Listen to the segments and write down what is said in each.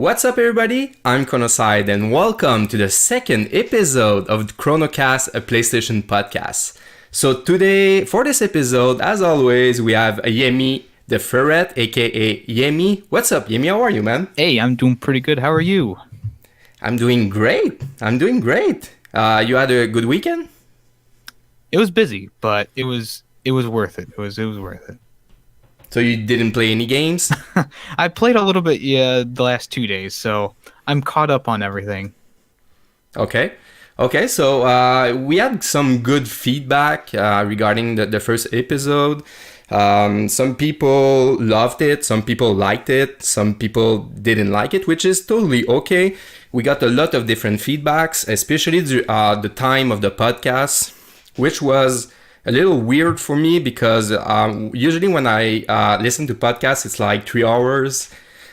What's up, everybody? I'm CronoCast, and welcome to the second episode of the CronoCast, a PlayStation podcast. So today, for this episode, as always, we have YemmyTheFerret, aka Yemmy. What's up, Yemmy? How are you, man? Hey, I'm doing pretty good. How are you? I'm doing great. You had a good weekend? It was busy, but it was worth it. It was worth it. So you didn't play any games? I played a little bit, the last 2 days, so I'm caught up on everything. Okay, so we had some good feedback regarding the first episode. Some people loved it, some people liked it, some people didn't like it, which is totally okay. We got a lot of different feedbacks, especially the time of the podcast, which was a little weird for me because usually when I listen to podcasts, it's like 3 hours.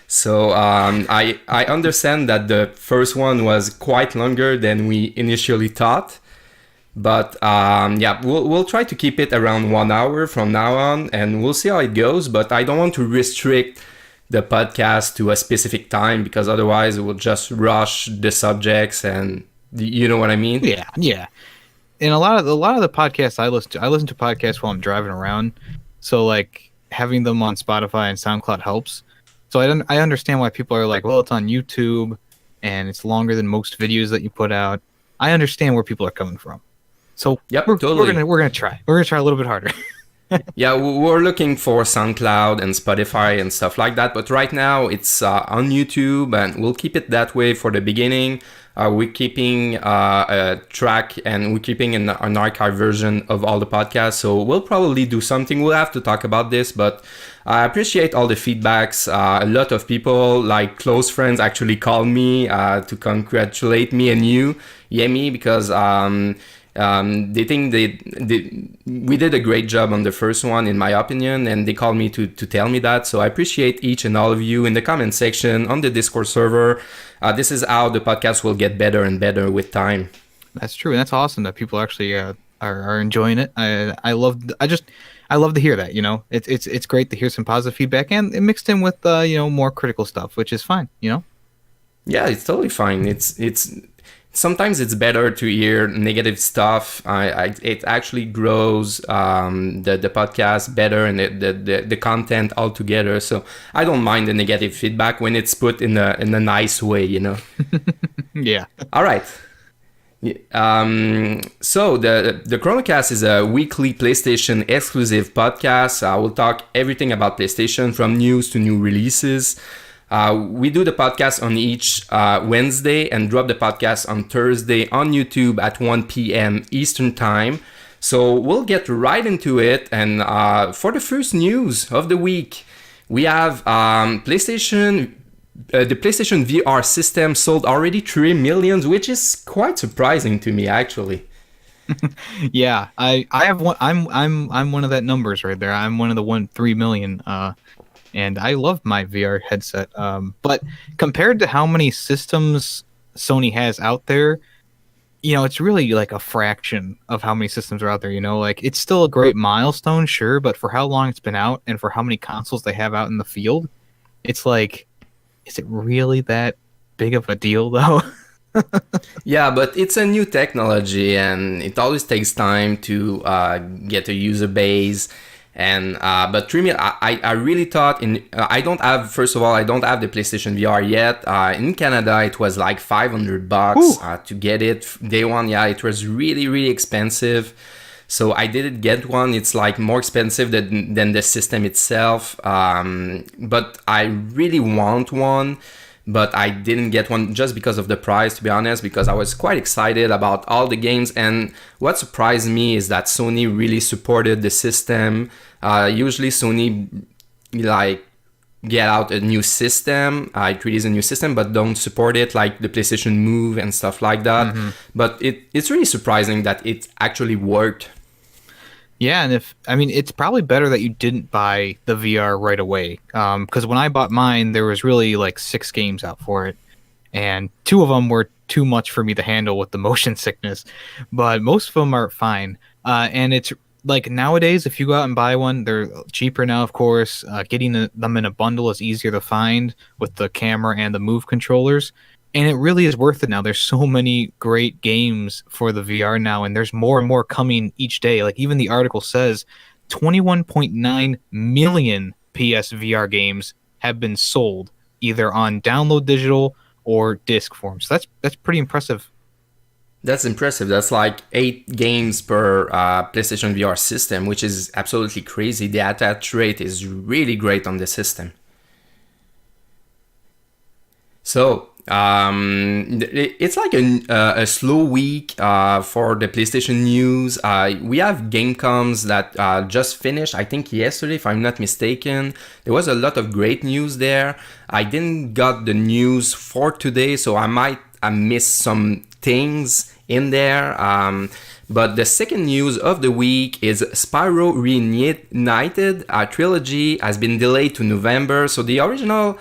So I understand that the first one was quite longer than we initially thought. But we'll try to keep it around 1 hour from now on, and we'll see how it goes. But I don't want to restrict the podcast to a specific time because otherwise it will just rush the subjects, and you know what I mean? Yeah. And a lot of the podcasts I listen to podcasts while I'm driving around. So like having them on Spotify and SoundCloud helps. So I understand why people are like, well, it's on YouTube and it's longer than most videos that you put out. I understand where people are coming from. So totally. we're gonna try. We're gonna try a little bit harder. Yeah, we're looking for SoundCloud and Spotify and stuff like that. But right now it's on YouTube, and we'll keep it that way for the beginning. We're keeping a track, and we're keeping an archive version of all the podcasts. So we'll probably do something. We'll have to talk about this, but I appreciate all the feedbacks. A lot of people, like close friends, actually called me to congratulate me and you, Yemmy, because they think we did a great job on the first one, in my opinion, and they called me to tell me that. So I appreciate each and all of you in the comment section on the Discord server. This is how the podcast will get better and better with time. That's true, and that's awesome that people actually are enjoying it. I love to hear that. You know, it's great to hear some positive feedback, and it mixed in with more critical stuff, which is fine. You know. Yeah, it's totally fine. It's sometimes it's better to hear negative stuff. It actually grows the podcast better and the content altogether. So I don't mind the negative feedback when it's put in a nice way, you know. Yeah. All right. So the CronoCast is a weekly PlayStation exclusive podcast. We'll talk everything about PlayStation, from news to new releases. We do the podcast on each Wednesday and drop the podcast on Thursday on YouTube at 1 p.m. Eastern Time. So we'll get right into it. And for the first news of the week, we have the PlayStation VR system sold already 3 million, which is quite surprising to me, actually. Yeah, I have one. I'm one of that numbers right there. I'm one of the 3 million. And I love my VR headset. But compared to how many systems Sony has out there, it's really like a fraction of how many systems are out there. Like it's still a great milestone, sure, but for how long it's been out and for how many consoles they have out in the field, it's like, is it really that big of a deal though? Yeah, but it's a new technology, and it always takes time to get a user base. And but 3 million, I really thought I don't have the PlayStation VR yet. In Canada, it was like $500 to get it day one. Yeah, it was really, really expensive. So I didn't get one. It's like more expensive than the system itself. But I really want one. But I didn't get one just because of the price, to be honest, because I was quite excited about all the games. And what surprised me is that Sony really supported the system. Usually Sony get out a new system, it release a new system, but don't support it, like the PlayStation Move and stuff like that. Mm-hmm. But it's really surprising that it actually worked. Yeah, and it's probably better that you didn't buy the VR right away. Because when I bought mine, there was really like 6 games out for it, and 2 of them were too much for me to handle with the motion sickness. But most of them are fine. And like nowadays, if you go out and buy one, they're cheaper now, of course. Getting them in a bundle is easier to find with the camera and the Move controllers. And it really is worth it now. There's so many great games for the VR now, and there's more and more coming each day. Like even the article says 21.9 million PSVR games have been sold either on download digital or disc form. So that's pretty impressive. That's impressive. That's like 8 games per PlayStation VR system, which is absolutely crazy. The attach rate is really great on the system. So it's like a slow week for the PlayStation news. We have Gamecoms that just finished, I think yesterday, if I'm not mistaken. There was a lot of great news there. I didn't got the news for today, so I might miss some things in there. But the second news of the week is Spyro Reignited Trilogy has been delayed to November. So the original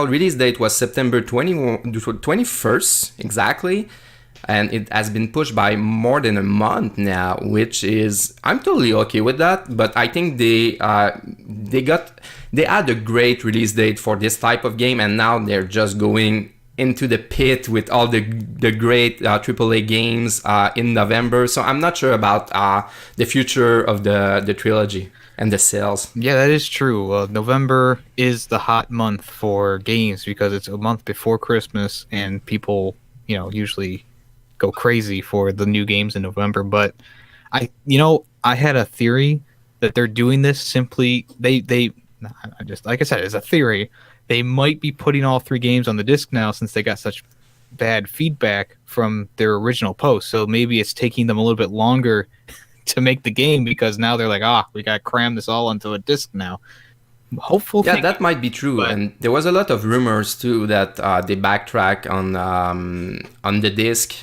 release date was September 21st, exactly. And it has been pushed by more than a month now, which is, I'm totally okay with that. But I think they had a great release date for this type of game, and now they're just going into the pit with all the great AAA games in November. So I'm not sure about the future of the trilogy and the sales. Yeah, that is true. November is the hot month for games because it's a month before Christmas, and people, usually go crazy for the new games in November. But I had a theory that they're doing this simply. I just, like I said, it's a theory. They might be putting all 3 games on the disc now since they got such bad feedback from their original post. So maybe it's taking them a little bit longer to make the game because now they're like, we got to cram this all onto a disc now. Hopeful. Yeah, that might be true. But, and there was a lot of rumors too that they backtrack on the disc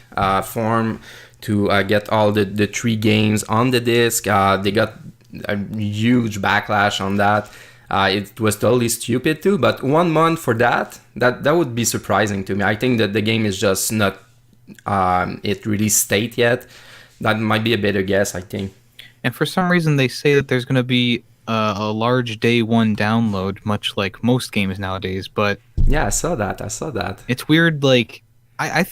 form to get all the 3 games on the disc. They got a huge backlash on that. It was totally stupid too, but 1 month for that would be surprising to me. I think that the game is just not it release state yet. That might be a better guess, I think. And for some reason, they say that there's going to be a large day 1 download, much like most games nowadays. But yeah, I saw that. It's weird. Like I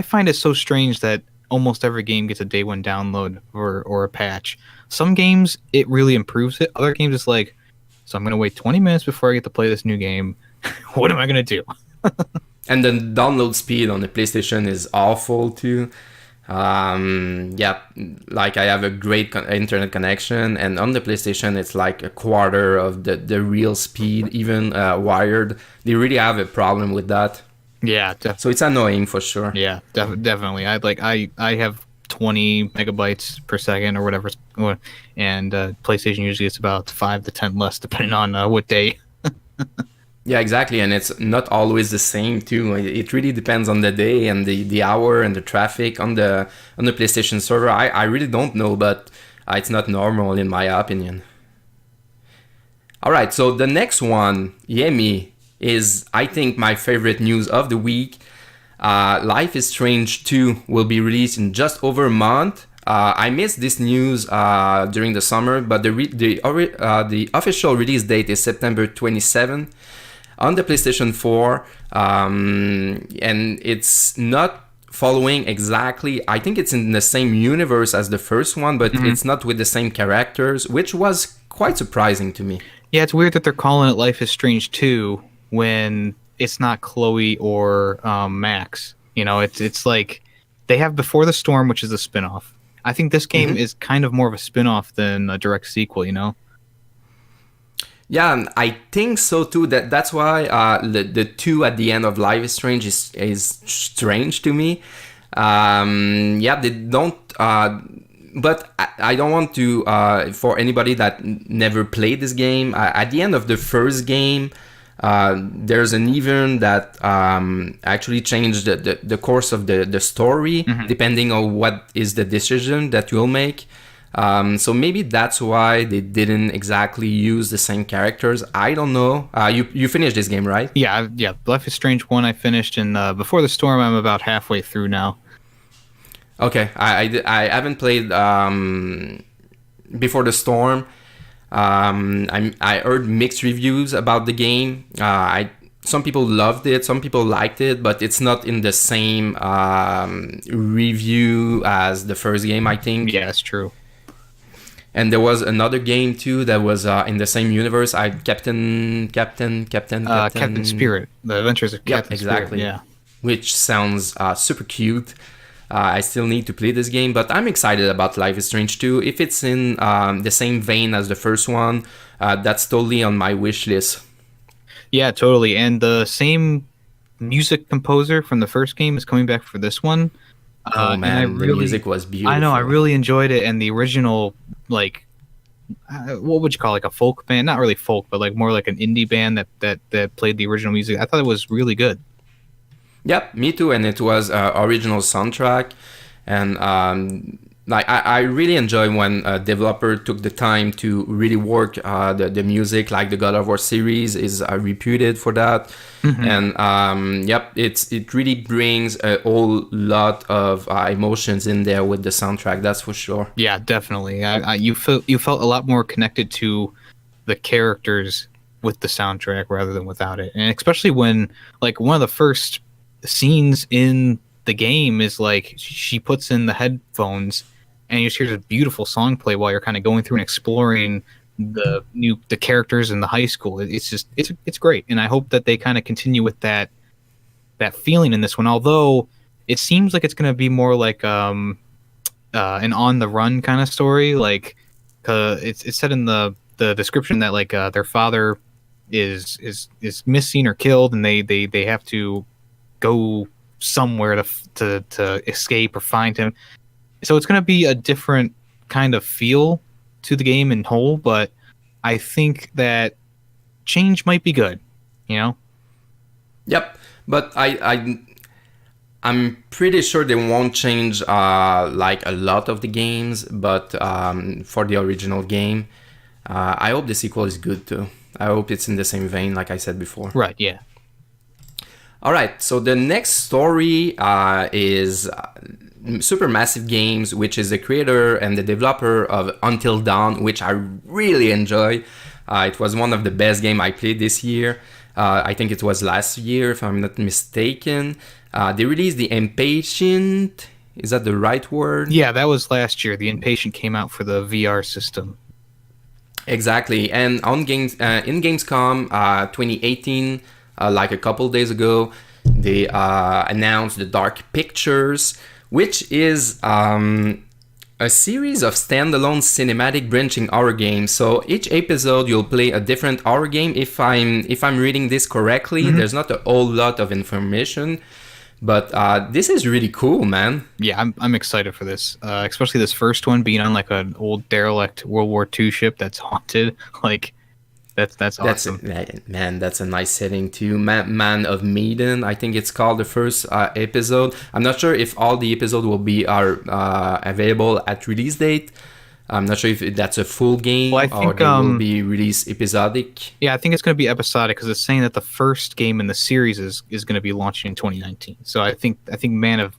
find it so strange that almost every game gets a day 1 download or a patch. Some games it really improves it. Other games it's like, so I'm going to wait 20 minutes before I get to play this new game. What am I going to do? And the download speed on the PlayStation is awful too. Yeah, like I have a great internet connection, and on the PlayStation it's like a quarter of the real speed, even wired. They really have a problem with that. Yeah, so it's annoying for sure. Yeah, definitely. I have 20 megabytes per second or whatever, and PlayStation usually it's about 5 to 10 less depending on what day. Yeah, exactly, and it's not always the same too. It really depends on the day and the hour and the traffic on the PlayStation server. I really don't know, but it's not normal in my opinion. All right, so the next one, Yemmy, is I think my favorite news of the week. Life is Strange 2 will be released in just over a month. I missed this news during the summer, but the official release date is September 27 on the PlayStation 4, and it's not following exactly. I think it's in the same universe as the first one, but it's not with the same characters, which was quite surprising to me. Yeah, it's weird that they're calling it Life is Strange 2 when it's not Chloe or Max. It's like they have Before the Storm, which is a spinoff. I think this game is kind of more of a spinoff than a direct sequel, Yeah, I think so too. That's why the 2 at the end of Life is Strange is strange to me. Yeah, they don't. But I don't want to for anybody that never played this game. At the end of the first game, there's an event that actually changed the course of the story, depending on what is the decision that you'll make. So maybe that's why they didn't exactly use the same characters. I don't know. You finished this game, right? Yeah. Life is Strange 1 I finished, and Before the Storm I'm about halfway through now. Okay, I haven't played Before the Storm. I heard mixed reviews about the game. Some people loved it, some people liked it, but it's not in the same review as the first game, I think. Yeah, that's true. And there was another game too that was in the same universe. Captain Spirit, The Adventures of Captain exactly. Spirit. Yeah. Which sounds super cute. I still need to play this game, but I'm excited about Life is Strange 2. If it's in the same vein as the first one, that's totally on my wish list. Yeah, totally. And the same music composer from the first game is coming back for this one. Oh man, the music was beautiful. I know, I really enjoyed it. And the original, like, what would you call it, like a folk band? Not really folk, but like more like an indie band that played the original music. I thought it was really good. Yep, me too. And it was original soundtrack. And like I really enjoy when a developer took the time to really work the music. Like the God of War series is reputed for that. Mm-hmm. And yep, it really brings a whole lot of emotions in there with the soundtrack. That's for sure. Yeah, definitely. You felt a lot more connected to the characters with the soundtrack rather than without it, and especially when like one of the first scenes in the game is like she puts in the headphones and you just hear this beautiful song play while you're kind of going through and exploring the characters in the high school. It's great, and I hope that they kind of continue with that feeling in this one. Although it seems like it's going to be more like an on the run kind of story. Like it's said in the description that like their father is missing or killed, and they have to go somewhere to escape or find him. So it's going to be a different kind of feel to the game in whole, but I think that change might be good, you know? Yep, but I'm pretty sure they won't change like a lot of the games, but for the original game, I hope the sequel is good too. I hope it's in the same vein, like I said before. Right, yeah. All right, so the next story is Supermassive Games, which is the creator and the developer of Until Dawn, which I really enjoy. It was one of the best games I played this year. I think it was last year, if I'm not mistaken. They released The Impatient. Is that the right word? Yeah, that was last year. The Impatient came out for the VR system. Exactly. And on in Gamescom 2018, like a couple days ago, they announced the Dark Pictures, which is a series of standalone cinematic branching horror games. So each episode you'll play a different horror game. If I'm reading this correctly, there's not a whole lot of information, but this is really cool, man. Yeah, I'm excited for this, especially this first one being on like an old derelict World War II ship that's haunted. Like that's awesome. Man, that's a nice setting too. Man of Medan, I think it's called the first episode. I'm not sure if all the episodes will be available at release date. I'm not sure if that's a full game or they will be released episodic. Yeah, I think it's going to be episodic because it's saying that the first game in the series is going to be launching in 2019. So I think Man of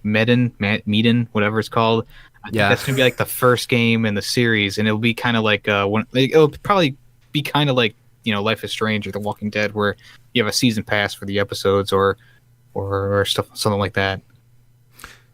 Medan, whatever it's called. I think that's going to be like the first game in the series, and it'll be kind of like it'll probably be kind of like, you know, Life is Strange or The Walking Dead, where you have a season pass for the episodes or stuff, something like that.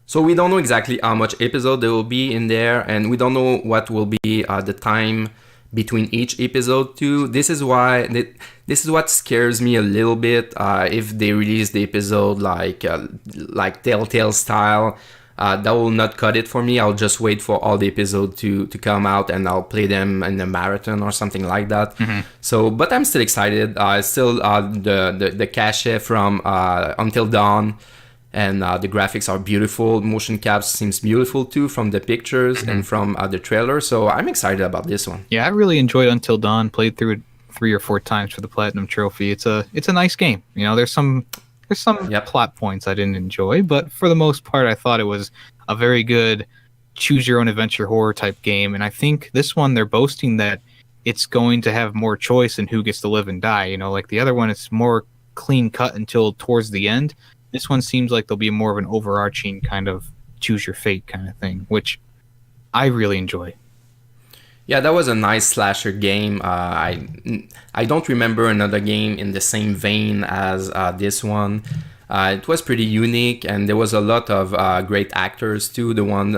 So we don't know exactly how much episode there will be in there, and we don't know what will be the time between each episode too. This is what scares me a little bit. If they release the episode like Telltale style, that will not cut it for me. I'll just wait for all the episodes to come out, and I'll play them in a marathon or something like that. So, but I'm still excited. Still the cachet from Until Dawn, and the graphics are beautiful. Motion caps seems beautiful too from the pictures and from the trailer. So I'm excited about this one. Yeah, I really enjoyed Until Dawn. Played through it 3 or 4 times for the Platinum Trophy. It's a nice game. You know, there's some plot points I didn't enjoy, but for the most part, I thought it was a very good choose your own adventure horror type game. And I think this one, they're boasting that it's going to have more choice in who gets to live and die. You know, like the other one, it's more clean cut until towards the end. This one seems like there'll be more of an overarching kind of choose your fate kind of thing, which I really enjoy. Yeah, that was a nice slasher game. I don't remember another game in the same vein as this one. It was pretty unique, and there was a lot of great actors too. The one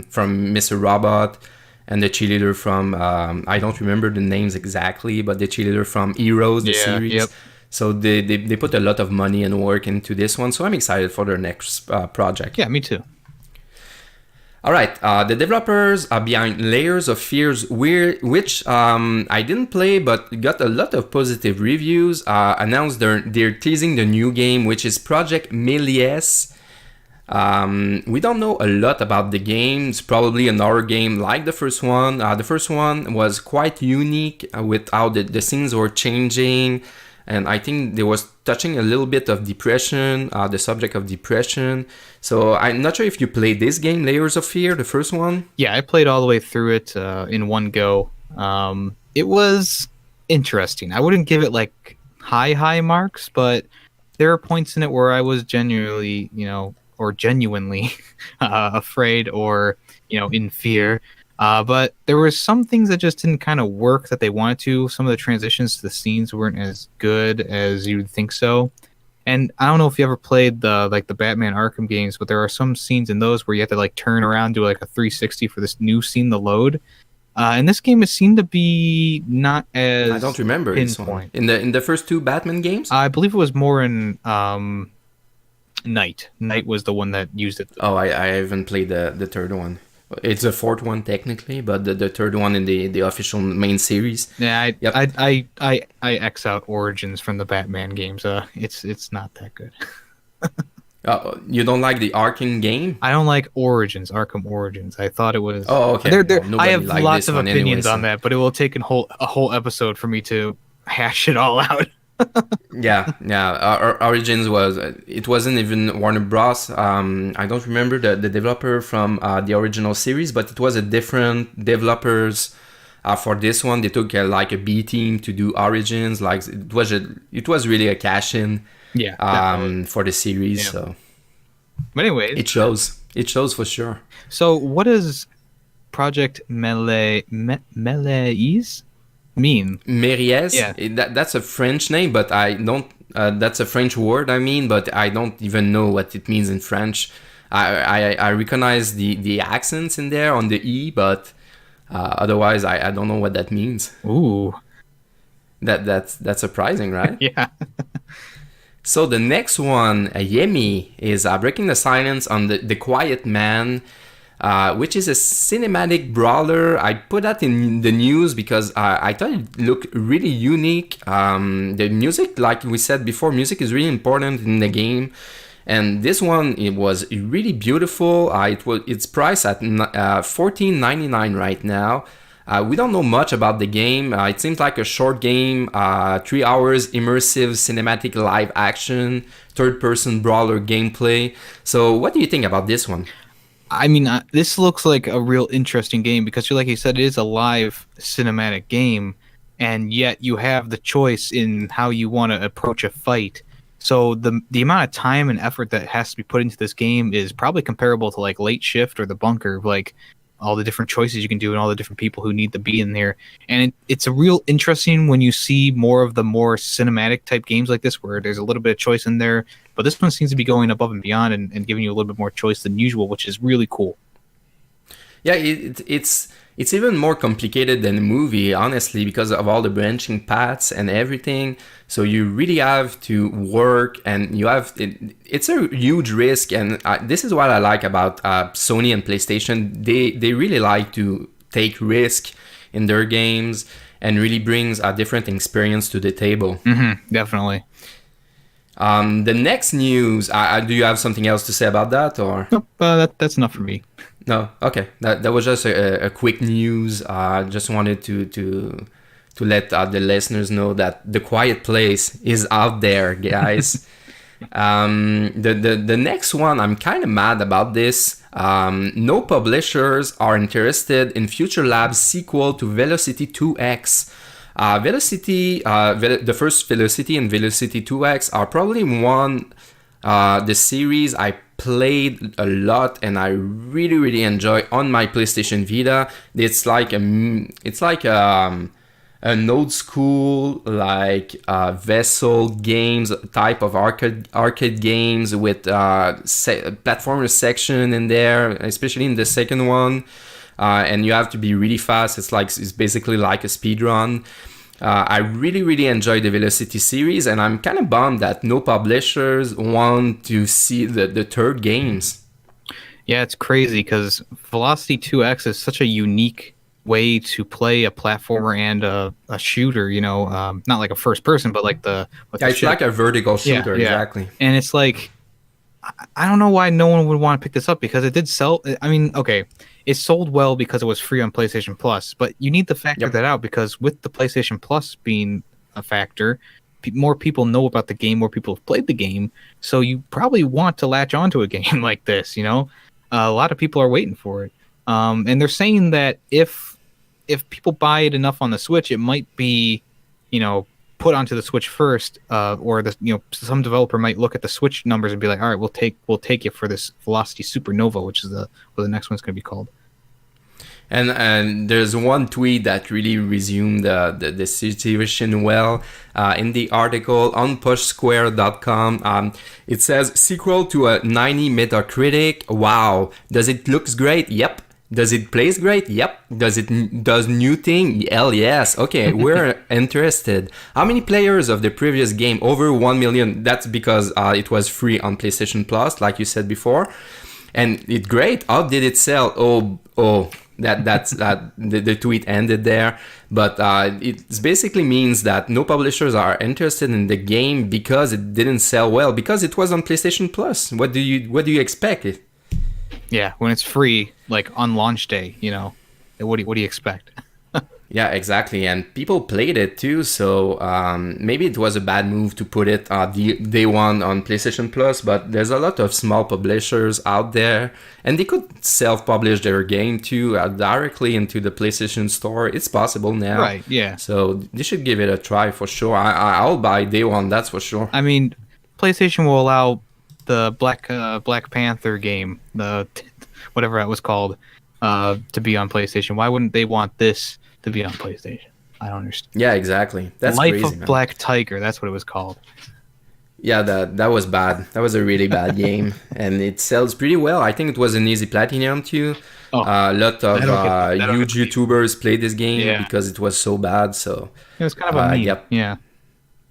from Mr. Robot, and the cheerleader from I don't remember the names exactly, but the cheerleader from Heroes, the series. Yep. So they put a lot of money and work into this one. So I'm excited for their next project. Yeah, me too. All right, the developers are behind Layers of Fears, which I didn't play but got a lot of positive reviews. Announced they're teasing the new game, which is Project Melies. We don't know a lot about the game. It's probably an horror game like the first one. The first one was quite unique with how the scenes were changing. And I think they was touching a little bit of depression, the subject of depression. So I'm not sure if you played this game, Layers of Fear, the first one. Yeah, I played all the way through it in one go. It was interesting. I wouldn't give it like high marks, but there are points in it where I was genuinely afraid or, in fear. But there were some things that just didn't kind of work that they wanted to. Some of the transitions to the scenes weren't as good as you'd think so. And I don't know if you ever played the Batman Arkham games, but there are some scenes in those where you have to like turn around, do like a 360 for this new scene to load. And this game, it seemed to be not as I don't remember this one. In the first two Batman games. I believe it was more in Night. Night was the one that used it. Oh, I haven't played the third one. It's the fourth one technically, but the third one in the official main series. Yeah, I X out Origins from the Batman games. It's not that good. You don't like the Arkham game? I don't like Arkham Origins. I thought it was. Oh, okay. I have lots of opinions on that, but it will take a whole episode for me to hash it all out. yeah. Origins wasn't even Warner Bros. I don't remember the developer from the original series, but it was a different developers for this one. They took like a B team to do Origins. Like it was really a cash in. Yeah. For the series. Yeah. So. But anyways, it shows for sure. So what does Project Melies mean? Melies? Yeah. That's a French name, but I don't. That's a French word, but I don't even know what it means in French. I recognize the accents in there on the E, but otherwise I don't know what that means. Ooh. That's surprising, right? Yeah. So the next one, Yemmy, is breaking the silence on the Quiet Man, which is a cinematic brawler. I put that in the news because I thought it looked really unique. The music, like we said before, music is really important in the game. And this one, it was really beautiful. It's priced at $14.99 right now. We don't know much about the game. It seems like a short game, 3 hours immersive cinematic live action, third-person brawler gameplay. So what do you think about this one? I mean, this looks like a real interesting game because, like you said, it is a live cinematic game, and yet you have the choice in how you want to approach a fight. So the amount of time and effort that has to be put into this game is probably comparable to like Late Shift or The Bunker, like all the different choices you can do and all the different people who need to be in there. And it's a real interesting when you see more of the more cinematic type games like this where there's a little bit of choice in there. But this one seems to be going above and beyond and giving you a little bit more choice than usual, which is really cool. Yeah, it's even more complicated than a movie, honestly, because of all the branching paths and everything. So you really have to work, and it's a huge risk. And this is what I like about Sony and PlayStation. They really like to take risk in their games and really brings a different experience to the table. Mm-hmm, definitely. The next news, do you have something else to say about that, or? Nope, that's enough for me. No, okay. That was just a quick news. Just wanted to let the listeners know that The Quiet Place is out there, guys. The next one, I'm kind of mad about this. No publishers are interested in Futurlabs' sequel to Velocity 2X. Velocity, the first Velocity and Velocity 2X are probably one The series I played a lot and I really really enjoy on my PlayStation Vita. It's like an old school like vessel games type of arcade games with platformer section in there, especially in the second one. And you have to be really fast. It's basically like a speed run. I really, really enjoy the Velocity series, and I'm kind of bummed that no publishers want to see the third games. Yeah, it's crazy because Velocity 2X is such a unique way to play a platformer and a shooter. Not like a first person, but like with Yeah, the it's ship. like a vertical shooter, Yeah. exactly. And it's like I don't know why no one would want to pick this up because it did sell. I mean, okay, it sold well because it was free on PlayStation Plus, but you need to factor Yep. that out because with the PlayStation Plus being a factor, more people know about the game, more people have played the game, so you probably want to latch onto a game like this. A lot of people are waiting for it, and they're saying that if people buy it enough on the Switch, it might be, put onto the Switch first, or some developer might look at the Switch numbers and be like, all right, we'll take you for this Velocity Supernova, which is what the next one's going to be called. And there's one tweet that really resumed the situation well. In the article on pushsquare.com, it says, sequel to a 90 Metacritic. Wow. Does it looks great? Yep. Does it plays great? Yep. Does new thing? Hell yes. Okay, we're interested. How many players of the previous game? Over 1 million. That's because it was free on PlayStation Plus, like you said before. And it's great. How did it sell? Oh. That's the tweet ended there, but it basically means that no publishers are interested in the game because it didn't sell well because it was on PlayStation Plus. What do you expect? Yeah, when it's free, like on launch day, what do you expect? Yeah, exactly, and people played it too, so maybe it was a bad move to put it day one on PlayStation Plus, but there's a lot of small publishers out there, and they could self-publish their game too directly into the PlayStation Store. It's possible now. Right, yeah. So they should give it a try for sure. I'll buy day one, that's for sure. I mean, PlayStation will allow the Black Panther game, the whatever it was called, to be on PlayStation. Why wouldn't they want this to be on PlayStation? I don't understand. Yeah, exactly. That's Life crazy, of man. Black Tiger, that's what it was called. Yeah, that was bad. That was a really bad game, and it sells pretty well. I think it was an easy platinum too. A lot of huge YouTubers played this game because it was so bad. So it was kind of a meme. Yep. Yeah.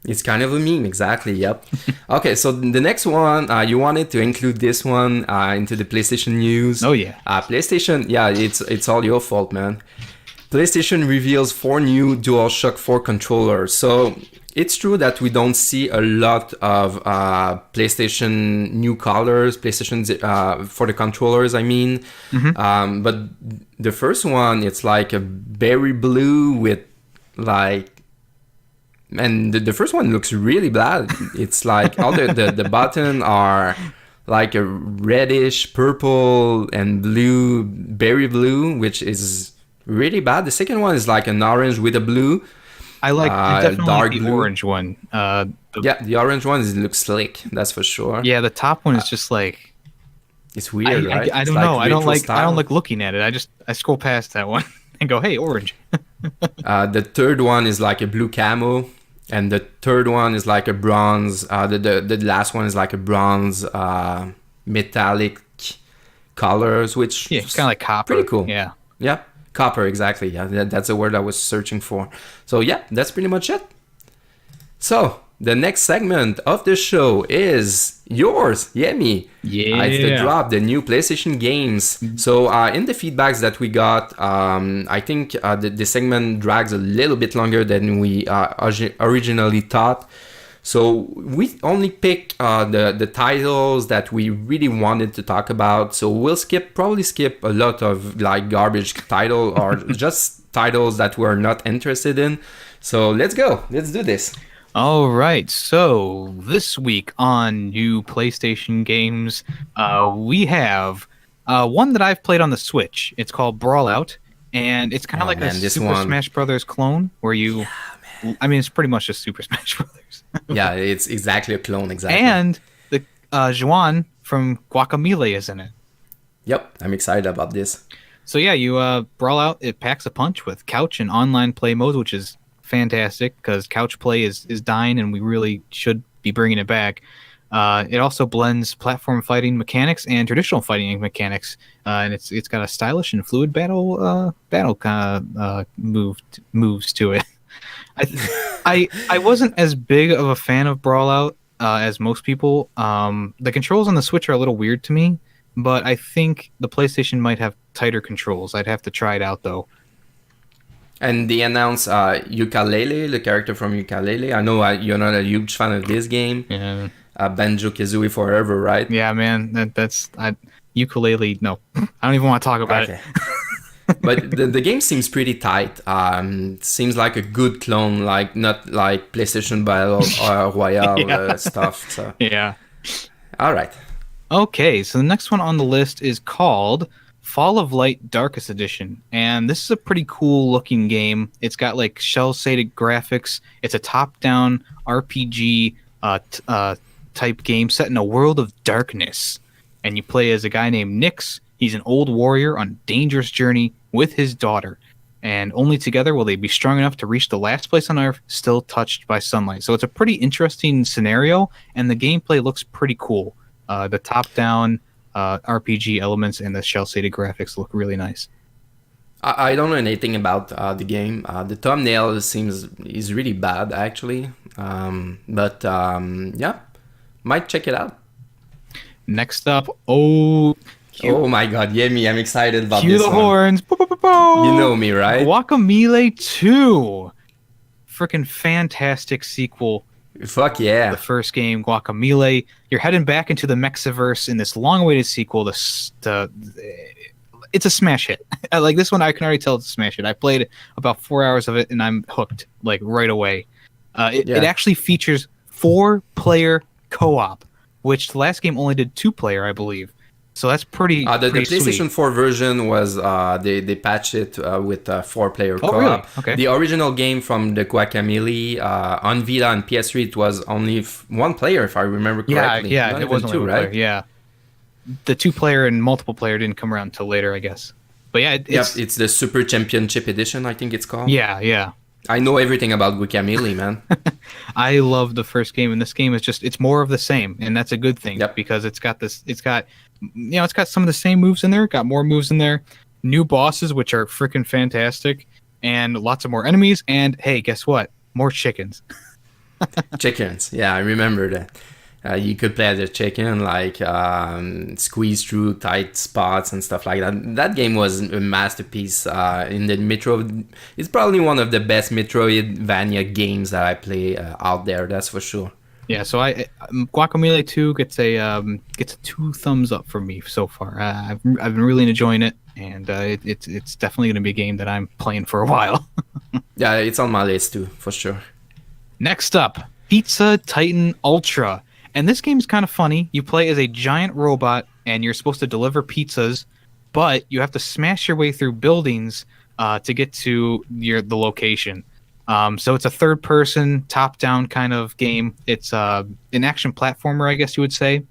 It's kind of a meme, exactly. Yep. Okay, so the next one, you wanted to include this one into the PlayStation news. Oh yeah. PlayStation. Yeah, it's all your fault, man. PlayStation reveals 4 new DualShock 4 controllers. So it's true that we don't see a lot of PlayStation new colors, PlayStation for the controllers, I mean. Mm-hmm. But the first one, it's like a berry blue with like, and the first one looks really bad. It's like all the buttons are like a reddish purple and blue, berry blue, which is really bad. The second one is like an orange with a blue. I like definitely dark like the blue. orange one. The orange one looks slick, that's for sure. Yeah, the top one is just like It's weird, right? I It's don't like know. I don't retro like style. looking at it. I scroll past that one and go, "Hey, orange." The third one is like a blue camo, and the third one is like a bronze. The last one is like a bronze metallic colors, which Yeah, it's kind of like copper. pretty cool. Yeah. Yeah, copper, exactly. Yeah, that's the word I was searching for. So yeah, that's pretty much it. So the next segment of the show is yours, Yemmy. Yeah. It's the drop, the new PlayStation games. So in the feedbacks that we got, I think the segment drags a little bit longer than we originally thought. So we only picked the titles that we really wanted to talk about. So we'll probably skip a lot of like garbage title or just titles that we're not interested in. So let's go. Let's do this. All right. So this week on new PlayStation games, we have one that I've played on the Switch. It's called Brawlout, and it's kind of like a Super Smash Brothers clone where you. I mean, it's pretty much just Super Smash Brothers. Yeah, it's exactly a clone, exactly. And Juan from Guacamelee is in it. Yep, I'm excited about this. So yeah, you Brawlout. It packs a punch with couch and online play modes, which is fantastic because couch play is dying, and we really should be bringing it back. It also blends platform fighting mechanics and traditional fighting mechanics, and it's got a stylish and fluid battle kind of moves to it. I wasn't as big of a fan of Brawlout as most people. The controls on the Switch are a little weird to me, but I think the PlayStation might have tighter controls. I'd have to try it out though. And they announced Yooka-Laylee, the character from Yooka-Laylee. I know you're not a huge fan of this game. Yeah. Banjo-Kazooie forever, right? Yeah, man. That's ukulele. No, I don't even want to talk about it. But the game seems pretty tight. Seems like a good clone, like not like PlayStation Battle Royale stuff. So yeah. All right. Okay, so the next one on the list is called Fall of Light Darkest Edition, and this is a pretty cool looking game. It's got like cel-shaded graphics. It's a top-down RPG type game set in a world of darkness, and you play as a guy named Nyx. He's an old warrior on a dangerous journey with his daughter, and only together will they be strong enough to reach the last place on Earth still touched by sunlight. So it's a pretty interesting scenario, and the gameplay looks pretty cool. The top-down RPG elements and the cel-shaded graphics look really nice. I don't know anything about the game. The thumbnail is really bad, actually. But yeah, might check it out. Next up, oh my God, Yemmy, I'm excited about cue this the one. horns. You know me, right? Guacamelee 2. Freaking fantastic sequel. Fuck yeah. The first game, Guacamelee. You're heading back into the Mexiverse in this long-awaited sequel. It's a smash hit. Like this one, I can already tell it's a smash hit. I played about 4 hours of it, and I'm hooked like right away. It actually features 4-player co-op, which the last game only did 2-player, I believe. So that's pretty. The pretty PlayStation sweet. 4 version was they patched it with 4-player co-op. Really? Okay. The original game from the Guacamelee on Vita and PS3 it was only 1 player, if I remember correctly. Yeah, Not it even wasn't 2, right? Player, yeah. The 2-player and multiple player didn't come around until later, I guess. But yeah, it's the Super Championship Edition, I think it's called. Yeah. I know everything about Guacamelee, man. I love the first game, and this game is it's more of the same, and that's a good thing because it's got some of the same moves in there, got more moves in there, new bosses which are freaking fantastic, and lots of more enemies, and hey, guess what? More chickens. Chickens, yeah, I remember that. You could play as a chicken, like squeeze through tight spots and stuff like that. That game was a masterpiece in the Metro. It's probably one of the best Metroidvania games that I play out there. That's for sure. Yeah, so Guacamelee 2 gets a 2 thumbs up for me so far. I've been really enjoying it, and it's definitely going to be a game that I'm playing for a while. Yeah, it's on my list too, for sure. Next up, Pizza Titan Ultra. And this game's kind of funny. You play as a giant robot, and you're supposed to deliver pizzas, but you have to smash your way through buildings to get to the location. So it's a third-person, top-down kind of game. It's an action platformer, I guess you would say.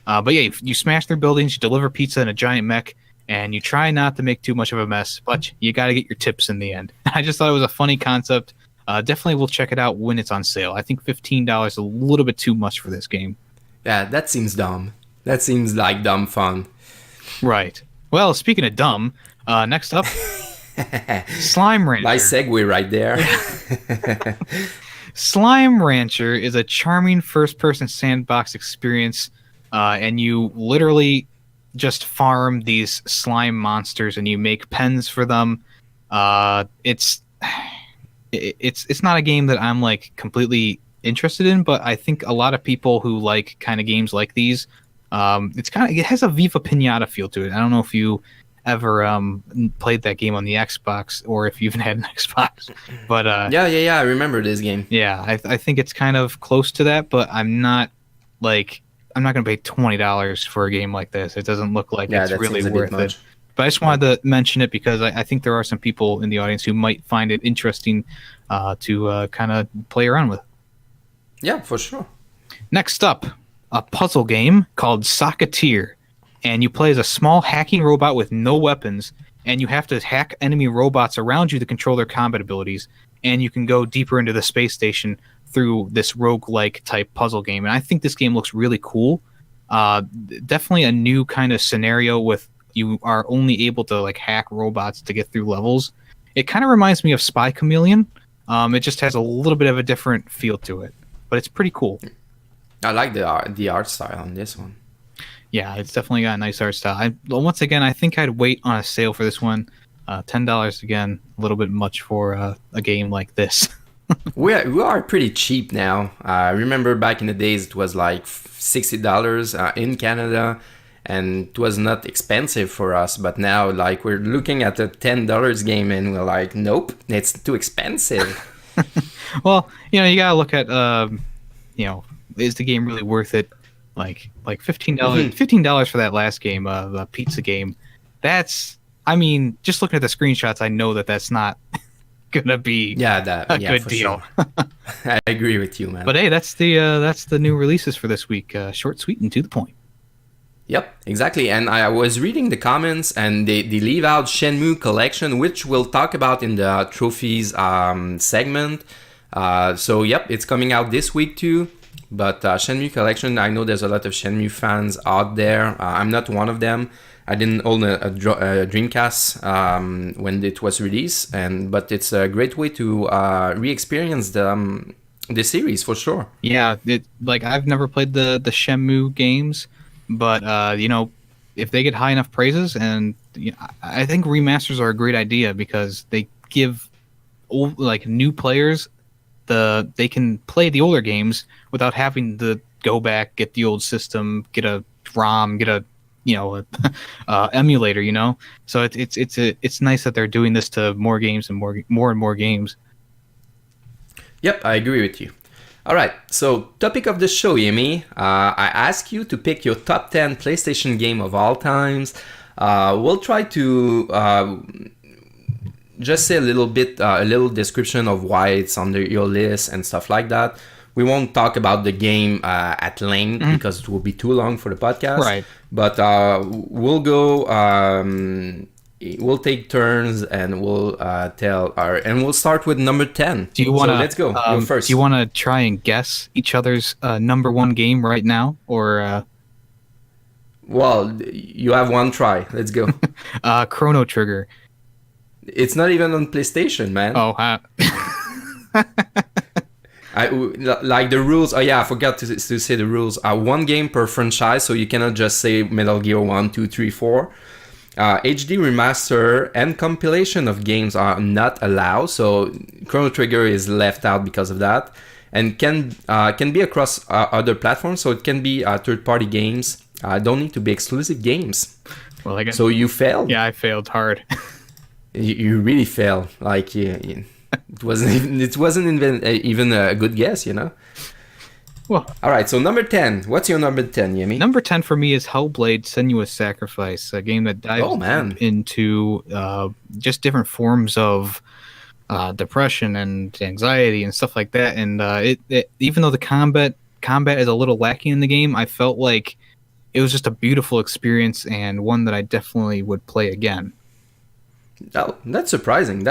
But yeah, you smash through buildings, you deliver pizza in a giant mech, and you try not to make too much of a mess, but you got to get your tips in the end. I just thought it was a funny concept. Definitely will check it out when it's on sale. I think $15 is a little bit too much for this game. Yeah, that seems dumb. That seems like dumb fun. Right. Well, speaking of dumb, next up, Slime Rancher. Nice segue right there. Slime Rancher is a charming first-person sandbox experience, and you literally just farm these slime monsters, and you make pens for them. It's not a game that I'm like completely interested in, but I think a lot of people who like kind of games like these, it has a Viva Pinata feel to it. I don't know if you ever played that game on the Xbox or if you even had an Xbox, but yeah, I remember this game. Yeah, I think it's kind of close to that, but I'm not gonna pay $20 for a game like this. It doesn't look like it's really worth it. But I just wanted to mention it because I think there are some people in the audience who might find it interesting to kind of play around with. Yeah, for sure. Next up, a puzzle game called Socketeer, and you play as a small hacking robot with no weapons, and you have to hack enemy robots around you to control their combat abilities, and you can go deeper into the space station through this roguelike type puzzle game. And I think this game looks really cool. Definitely a new kind of scenario with you are only able to like hack robots to get through levels. It kind of reminds me of Spy Chameleon. It just has a little bit of a different feel to it, but it's pretty cool. I like the art style on this one. Yeah, it's definitely got a nice art style. Once again, I think I'd wait on a sale for this one. $10 again, a little bit much for a game like this. we are pretty cheap now. I remember back in the days it was like $60 in Canada, and it was not expensive for us. But now, like, we're looking at a $10 game and we're like, nope, it's too expensive. Well, you gotta look at is the game really worth it? Like $15, $15 for that last game, the pizza game. Just looking at the screenshots, I know that's not gonna be a good deal. Sure. I agree with you, man. But hey, that's the new releases for this week. Short, sweet, and to the point. Yep, exactly. And I was reading the comments, and they leave out Shenmue Collection, which we'll talk about in the trophies segment. So yep, it's coming out this week too. But Shenmue Collection, I know there's a lot of Shenmue fans out there. I'm not one of them. I didn't own a Dreamcast when it was released, but it's a great way to re-experience the series for sure. Yeah, I've never played the Shenmue games, but if they get high enough praises, and I think remasters are a great idea because they give new players they can play the older games without having to go back, get the old system, get a ROM, get a emulator. So it's nice that they're doing this to more games and more games. Yep, I agree with you. All right, so topic of the show, Yemi. I ask you to pick your top 10 PlayStation game of all times. We'll try to just say a little description of why it's under your list and stuff like that. We won't talk about the game at length because it will be too long for the podcast. Right. But we'll go. We'll take turns and we'll we'll start with number 10. Do you want to? So let's go. Go first. Do you want to try and guess each other's number one game right now, or? Well, you have one try. Let's go. Chrono Trigger. It's not even on PlayStation, man. Oh, I like the rules. Oh yeah, I forgot to say the rules. One game per franchise, so you cannot just say Metal Gear 1, 2, 3, 4. HD remaster and compilation of games are not allowed, so Chrono Trigger is left out because of that, and can be across other platforms, so it can be third-party games. Don't need to be exclusive games. Well, so you failed. Yeah, I failed hard. You really failed. Like it wasn't even a good guess, Well, all right. So number 10. What's your number 10, Yemi? Number 10 for me is Hellblade: Senua's Sacrifice, a game that dives into just different forms of depression and anxiety and stuff like that. And it even though the combat is a little lacking in the game, I felt like it was just a beautiful experience and one that I definitely would play again. Oh, that's surprising.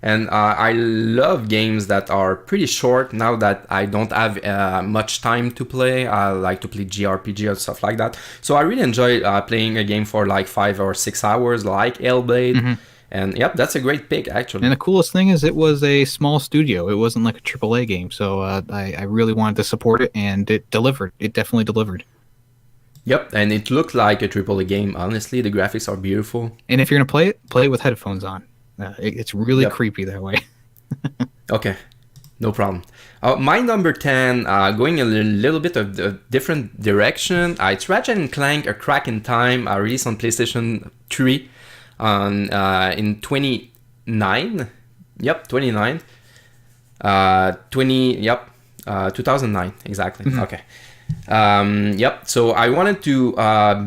And I love games that are pretty short. Now that I don't have much time to play, I like to play JRPG and stuff like that. So I really enjoy playing a game for like 5 or 6 hours, like Hellblade. Mm-hmm. And yep, that's a great pick, actually. And the coolest thing is it was a small studio. It wasn't like a AAA game. So I really wanted to support it, and it delivered. It definitely delivered. Yep, and it looked like a AAA game. Honestly, the graphics are beautiful. And if you're going to play it with headphones on. It's really creepy that way. Okay, no problem. My number 10, going a little bit of a different direction. It's Ratchet & Clank: A Crack in Time, released on PlayStation 3 in 29. Yep, 29. 2009, exactly. Mm-hmm. Okay. So I wanted to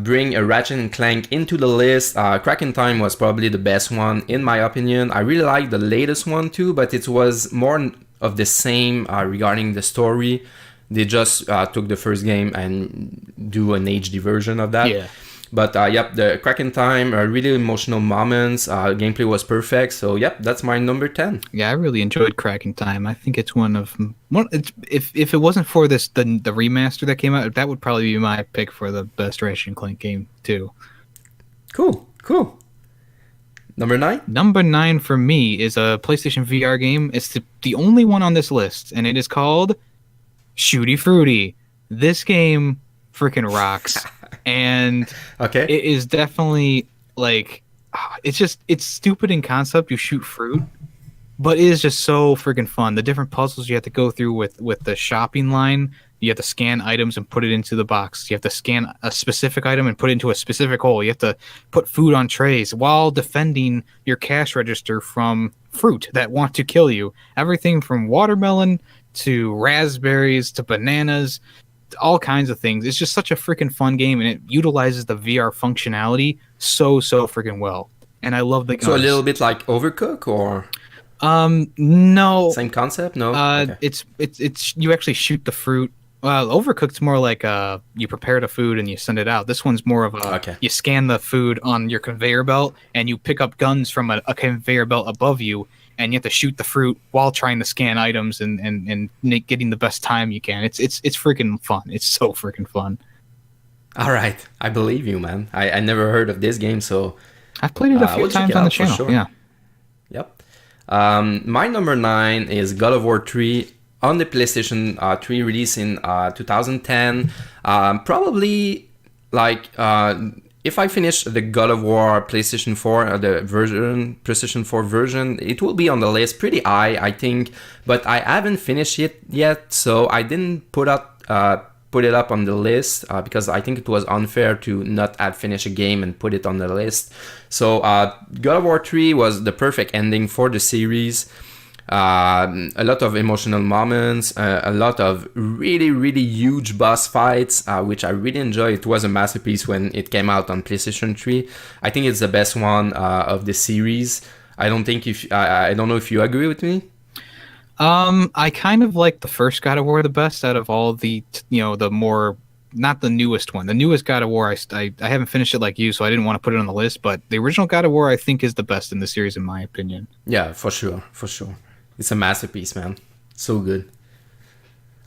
bring a Ratchet & Clank into the list. Crack in Time was probably the best one in my opinion. I really liked the latest one too, but it was more of the same regarding the story. They just took the first game and do an HD version of that. Yeah. But yep, the cracking time, really emotional moments. Gameplay was perfect. So yep, that's my number 10. Yeah, I really enjoyed Cracking Time. I think it's one. If it wasn't for the remaster that came out, that would probably be my pick for the best Ratchet and Clank game too. Cool. Number 9? Number 9 for me is a PlayStation VR game. It's the only one on this list, and it is called Shooty Fruity. This game freaking rocks. And Okay. it is definitely like it's stupid in concept. You shoot fruit, but it is just so freaking fun. The different puzzles you have to go through with the shopping line. You have to scan items and put it into the box. You have to scan a specific item and put it into a specific hole. You have to put food on trays while defending your cash register from fruit that want to kill you. Everything from watermelon to raspberries to bananas, all kinds of things. It's just such a freaking fun game, and it utilizes the VR functionality so freaking well. And I love the So a little bit like Overcook, or no, same concept? No. Okay. it's you actually shoot the fruit. Overcooked's more like you prepare the food and you send it out. This one's more of you scan the food on your conveyor belt and you pick up guns from a conveyor belt above you, and you have to shoot the fruit while trying to scan items and getting the best time you can. It's freaking fun. It's so freaking fun. All right, I believe you, man. I never heard of this game, so I've played it a few times on the channel. Sure. Yeah. Yep. My number 9 is God of War 3 on the PlayStation 3, release in 2010. Probably like if I finish the God of War PlayStation 4, the PlayStation 4 version, it will be on the list pretty high, I think. But I haven't finished it yet, so I didn't put it up on the list because I think it was unfair to not have finished a game and put it on the list. So God of War 3 was the perfect ending for the series. A lot of emotional moments, a lot of really huge boss fights, which I really enjoy. It was a masterpiece when it came out on PlayStation 3. I think it's the best one of the series. I don't know if you agree with me. I kind of like the first God of War the best out of all the the more, not the newest one. The newest God of War, I haven't finished it like you, so I didn't want to put it on the list. But the original God of War, I think, is the best in the series, in my opinion. Yeah, for sure. It's a masterpiece, man. So good.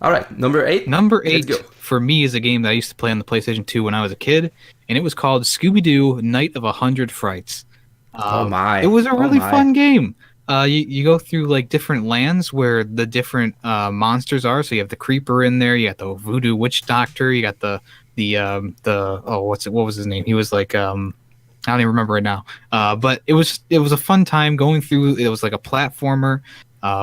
All right, number 8. Number 8 for me is a game that I used to play on the PlayStation 2 when I was a kid, and it was called Scooby-Doo Night of 100 Frights. Oh my! It was a really fun game. You go through like different lands where the different monsters are. So you have the creeper in there. You got the voodoo witch doctor. You got the what was his name? He was like I don't even remember it now. But it was a fun time going through. It was like a platformer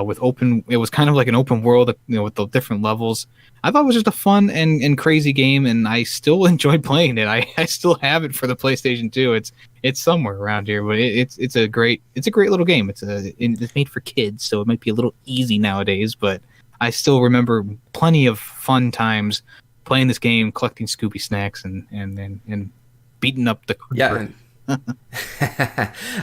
with open. It was kind of like an open world, with the different levels. I thought it was just a fun and crazy game, and I still enjoyed playing it. I still have it for the PlayStation 2. It's somewhere around here, but it's a great little game. It's made for kids, so it might be a little easy nowadays, but I still remember plenty of fun times playing this game, collecting Scooby snacks and beating up the creeper. Yeah.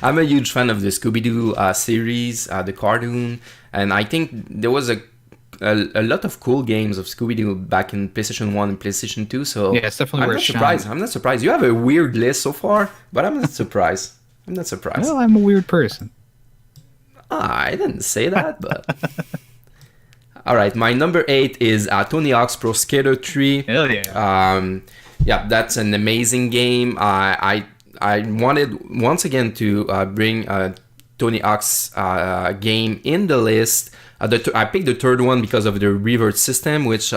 I'm a huge fan of the Scooby-Doo series, the cartoon, and I think there was a lot of cool games of Scooby-Doo back in PlayStation 1 and PlayStation 2, so yeah, it's definitely where it's surprised. I'm not surprised. You have a weird list so far, but I'm not surprised. Well, I'm a weird person. I didn't say that, but... All right, my number 8 is Tony Hawk's Pro Skater 3. Hell yeah. Yeah, that's an amazing game. I wanted once again to bring Tony Hawk's game in the list. I picked the third one because of the revert system, which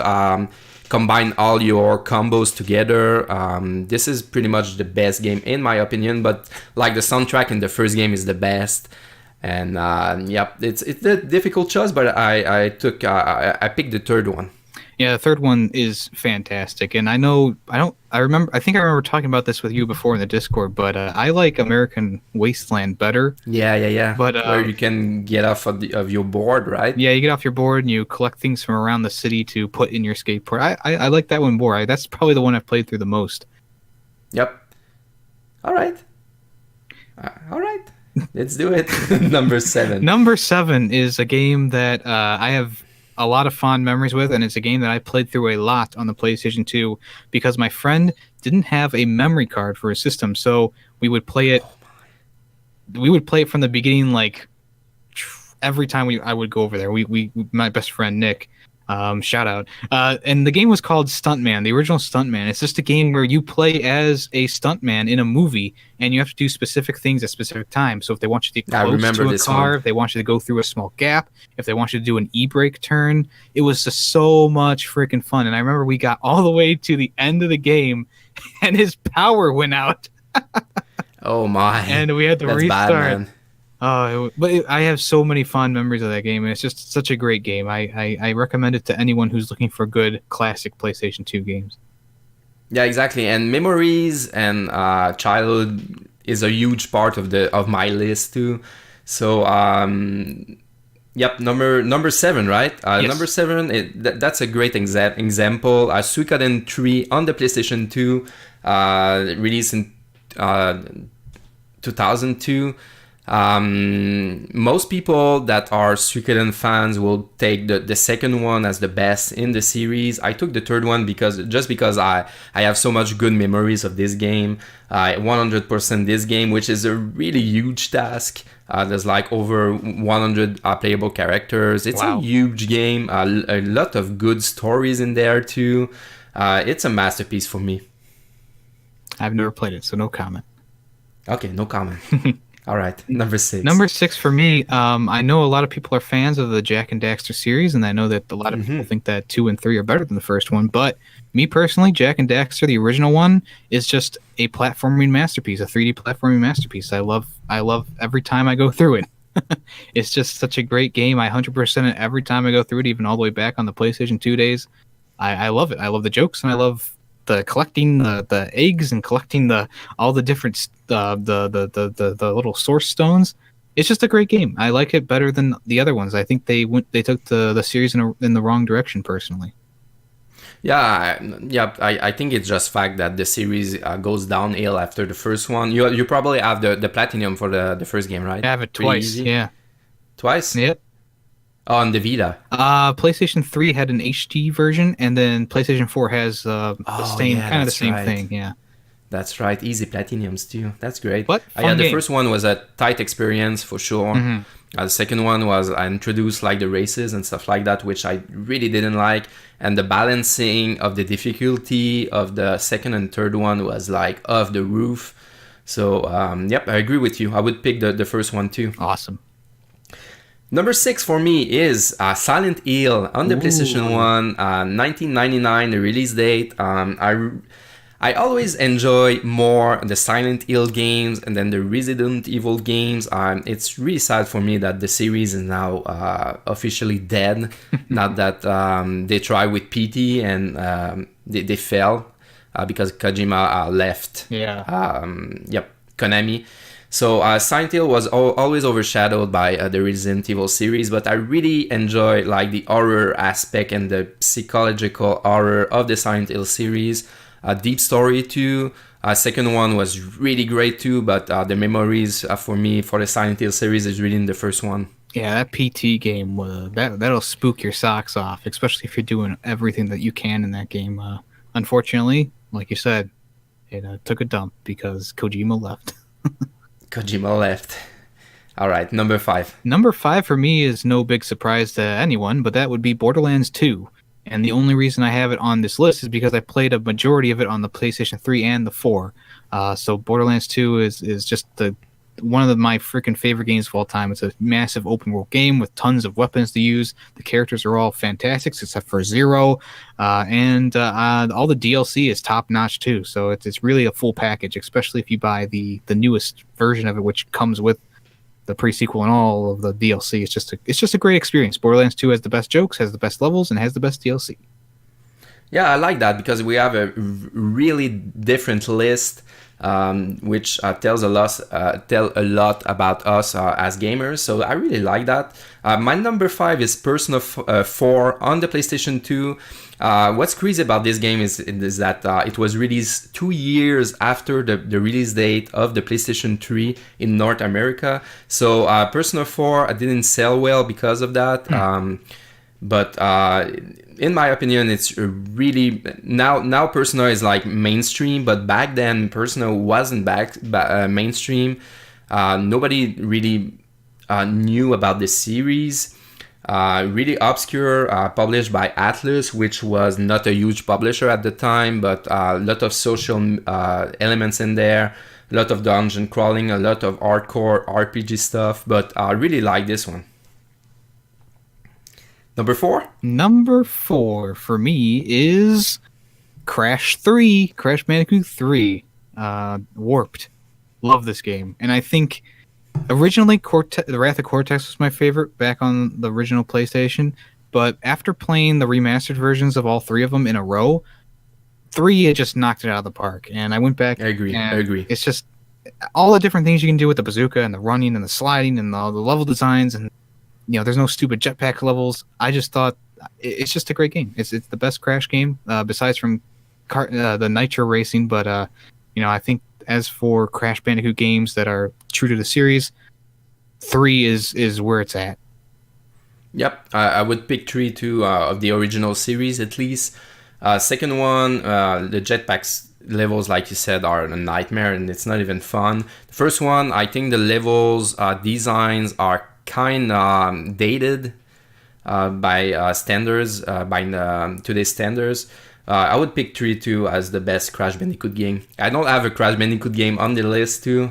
combine all your combos together. This is pretty much the best game in my opinion, but like the soundtrack in the first game is the best. And it's a difficult choice, but I picked the third one. Yeah, the third one is fantastic, and I think I remember talking about this with you before in the Discord, but I like American Wasteland better. Yeah. But where you can get off of your board, right? Yeah, you get off your board and you collect things from around the city to put in your skateboard. I like that one more. That's probably the one I've played through the most. Yep. All right. Let's do it. Number 7. Number 7 is a game that I have a lot of fond memories with, and it's a game that I played through a lot on the PlayStation 2 because my friend didn't have a memory card for his system, so we would play it. We would play it from the beginning, like every time I would go over there. We my best friend Nick, shout out. And the game was called Stuntman, the original Stuntman. It's just a game where you play as a stuntman in a movie, and you have to do specific things at specific times. So if they want you to get close to a car, if they want you to go through a small gap, if they want you to do an e-brake turn, it was just so much freaking fun. And I remember we got all the way to the end of the game, and his power went out. Oh my! And we had to restart. Bad, man. I have so many fond memories of that game, and it's just such a great game. I recommend it to anyone who's looking for good classic PlayStation 2 games. Yeah, exactly. And memories and childhood is a huge part of my list too. So yep, number 7, right? Yes. Number 7, that's a great example. Suikoden 3 on the PlayStation 2, released in 2002. Most people that are Suikoden fans will take the second one as the best in the series. I took the third one because I have so much good memories of this game. 100% this game, which is a really huge task. There's like over 100 playable characters. It's a huge game. A lot of good stories in there too. It's a masterpiece for me. I've never played it, so no comment. Okay, no comment. All right, number 6. Number 6 for me, I know a lot of people are fans of the Jak and Daxter series, and I know that a lot of people think that 2 and 3 are better than the first one, but me personally, Jak and Daxter, the original one, is just a platforming masterpiece, a 3D platforming masterpiece. I love every time I go through it. It's just such a great game. I 100% it every time I go through it, even all the way back on the PlayStation 2 days. I love it. I love the jokes, and I love the collecting the eggs and collecting all the different the little source stones. It's just a great game. I like it better than the other ones. I think they took the series in the wrong direction personally. Yeah, I think it's just fact that the series goes downhill after the first one. You probably have the platinum for the first game, right? I have it twice. Yeah. Twice? Yep. Oh, on the Vita. PlayStation 3 had an HD version, and then PlayStation 4 has the same thing. Yeah. That's right. Easy platinums too. That's great. But the first one was a tight experience for sure. Mm-hmm. The second one was I introduced like the races and stuff like that, which I really didn't like. And the balancing of the difficulty of the second and third one was like off the roof. So yep, I agree with you. I would pick the first one too. Awesome. Number 6 for me is Silent Hill on the PlayStation 1, 1999, the release date. I always enjoy more the Silent Hill games and then the Resident Evil games. It's really sad for me that the series is now officially dead. Not that they tried with PT and they fell because Kojima left. Yeah. Konami. So Silent Hill was always overshadowed by the Resident Evil series, but I really enjoy like the horror aspect and the psychological horror of the Silent Hill series. Deep Story too. Second one was really great too, but the memories for me for the Silent Hill series is really in the first one. Yeah, that PT game that'll spook your socks off, especially if you're doing everything that you can in that game. Unfortunately, like you said, it took a dump because Kojima left. Kojima left. All right, number 5. Number 5 for me is no big surprise to anyone, but that would be Borderlands 2. And the only reason I have it on this list is because I played a majority of it on the PlayStation 3 and the 4. So Borderlands 2 is just one of my freaking favorite games of all time. It's a massive open world game with tons of weapons to use. The characters are all fantastic except for Zero. And all the DLC is top notch too. So it's really a full package, especially if you buy the newest version of it, which comes with the pre-sequel and all of the DLC. It's just a great experience. Borderlands 2 has the best jokes, has the best levels, and has the best DLC. Yeah, I like that because we have a really different list, which tell a lot about us as gamers. So I really like that. My number 5 is Persona 4 on the PlayStation 2. What's crazy about this game is that it was released 2 years after the release date of the PlayStation 3 in North America. So Persona 4 didn't sell well because of that. But in my opinion, it's really now Persona is like mainstream, but back then Persona wasn't mainstream. Nobody really knew about the series. Really obscure, published by Atlus, which was not a huge publisher at the time, but a lot of social elements in there, a lot of dungeon crawling, a lot of hardcore RPG stuff, but I really like this one. Number 4? Number 4 for me is Crash Bandicoot 3, Warped. Love this game. And I think originally The Wrath of Cortex was my favorite back on the original PlayStation, but after playing the remastered versions of all 3 of them in a row, 3 it just knocked it out of the park. And I went back. I agree. It's just all the different things you can do with the bazooka and the running and the sliding and all the level designs, and there's no stupid jetpack levels. I just thought it's just a great game. It's the best Crash game besides from the Nitro Racing. But I think as for Crash Bandicoot games that are true to the series, 3 is where it's at. Yep, I would pick 3 too, of the original series at least. Second one, the jetpacks levels, like you said, are a nightmare and it's not even fun. The first one, I think the levels designs are kind of dated by standards, by today's standards. I would pick 3 too as the best Crash Bandicoot game. I don't have a Crash Bandicoot game on the list too,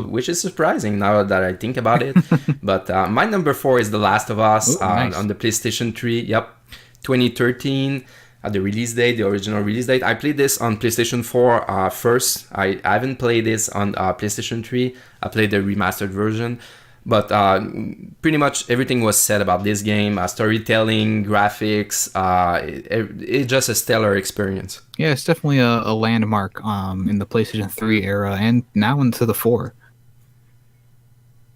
which is surprising now that I think about it. But my number 4 is The Last of Us. Nice. On the PlayStation 3. Yep, 2013. The release date, the original release date. I played this on PlayStation 4 first. I haven't played this on PlayStation 3. I played the remastered version. But pretty much everything was said about this game. Storytelling, graphics, it's just a stellar experience. Yeah, it's definitely a landmark in the PlayStation 3 era and now into the 4.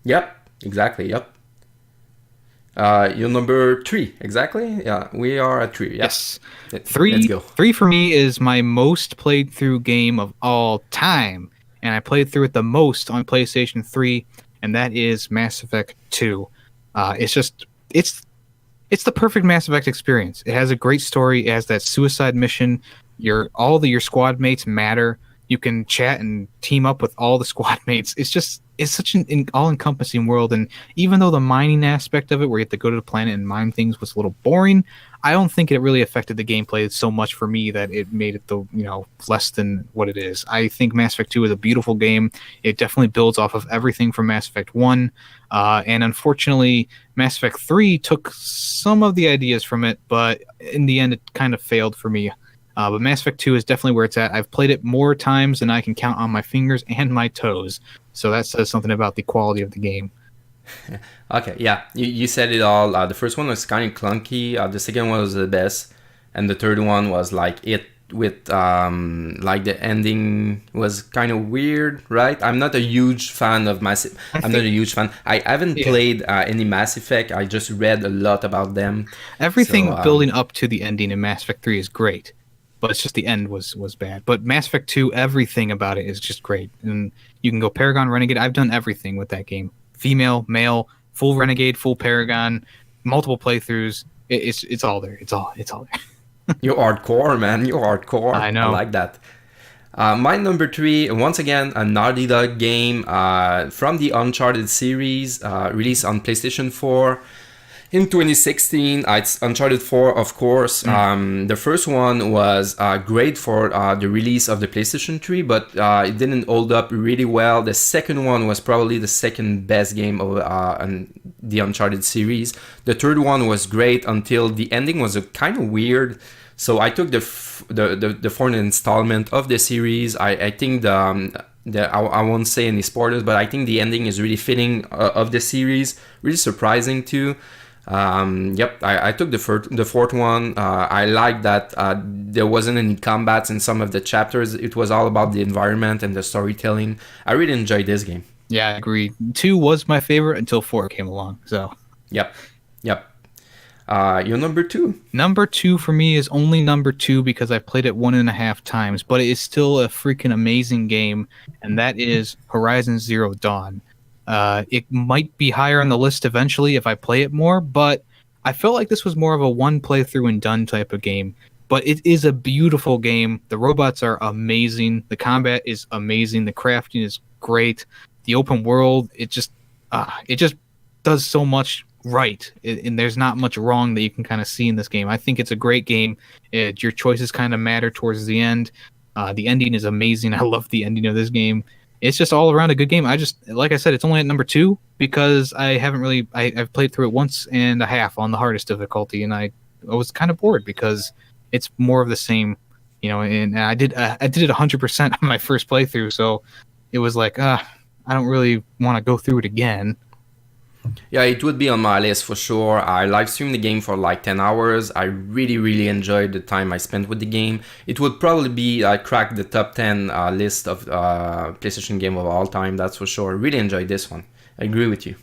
Yep, exactly, yep. You're number 3, exactly? Yeah, we are at 3. Yep. Yes. 3, let's go. 3 for me is my most played through game of all time. And I played through it the most on PlayStation 3. And that is Mass Effect 2. It's the perfect Mass Effect experience. It has a great story. It has that suicide mission. Your squad mates matter. You can chat and team up with all the squad mates. It's such an all-encompassing world. And even though the mining aspect of it, where you have to go to the planet and mine things, was a little boring, I don't think it really affected the gameplay so much for me that it made it less than what it is. I think Mass Effect 2 is a beautiful game. It definitely builds off of everything from Mass Effect 1. And unfortunately, Mass Effect 3 took some of the ideas from it, but in the end, it kind of failed for me. But Mass Effect 2 is definitely where it's at. I've played it more times than I can count on my fingers and my toes. So that says something about the quality of the game. Okay, yeah, you said it all. The first one was kind of clunky. The second one was the best, and the third one was like the ending was kind of weird, right? I'm not a huge fan of Mass. I'm not a huge fan. I haven't played any Mass Effect. I just read a lot about them. Everything building up to the ending in Mass Effect 3 is great, but it's just the end was bad. But Mass Effect 2, everything about it is just great, and you can go Paragon, Renegade. I've done everything with that game. Female, male, full Renegade, full Paragon, multiple playthroughs. It's all there. It's all there. You're hardcore, man. You're hardcore. I know. I like that. My number 3, once again, a Naughty Dog game from the Uncharted series, released on PlayStation 4 in 2016. It's Uncharted 4, of course. The first one was great for the release of the PlayStation 3, but it didn't hold up really well. The second one was probably the second best game of the Uncharted series. The third one was great until the ending was kind of weird. So I took the fourth installment of the series. I think I won't say any spoilers, but I think the ending is really fitting of the series. Really surprising too. I took the fourth one. I like that there wasn't any combats in some of the chapters. It was all about the environment and the storytelling. I really enjoyed this game. Yeah, I agree. 2 was my favorite until 4 came along. So. Yep. Your number 2. Number 2 for me is only number 2 because I played it 1.5 times, but it is still a freaking amazing game, and that is Horizon Zero Dawn. It might be higher on the list eventually if I play it more, but I felt like this was more of a one playthrough and done type of game, but it is a beautiful game. The robots are amazing. The combat is amazing. The crafting is great. The open world, it just does so much right, and there's not much wrong that you can kind of see in this game. I think it's a great game. Your choices kind of matter towards the end. The ending is amazing. I love the ending of this game. It's just all around a good game. Like I said, it's only at number 2 because I've played through it once and a half on the hardest difficulty, and I was kind of bored because it's more of the same, and I did it 100% on my first playthrough, so it was like, I don't really want to go through it again. Yeah, it would be on my list for sure. I live streamed the game for like 10 hours. I really, really enjoyed the time I spent with the game. It would probably be crack the top 10 list of PlayStation game of all time, that's for sure. Really enjoyed this one. I agree with you.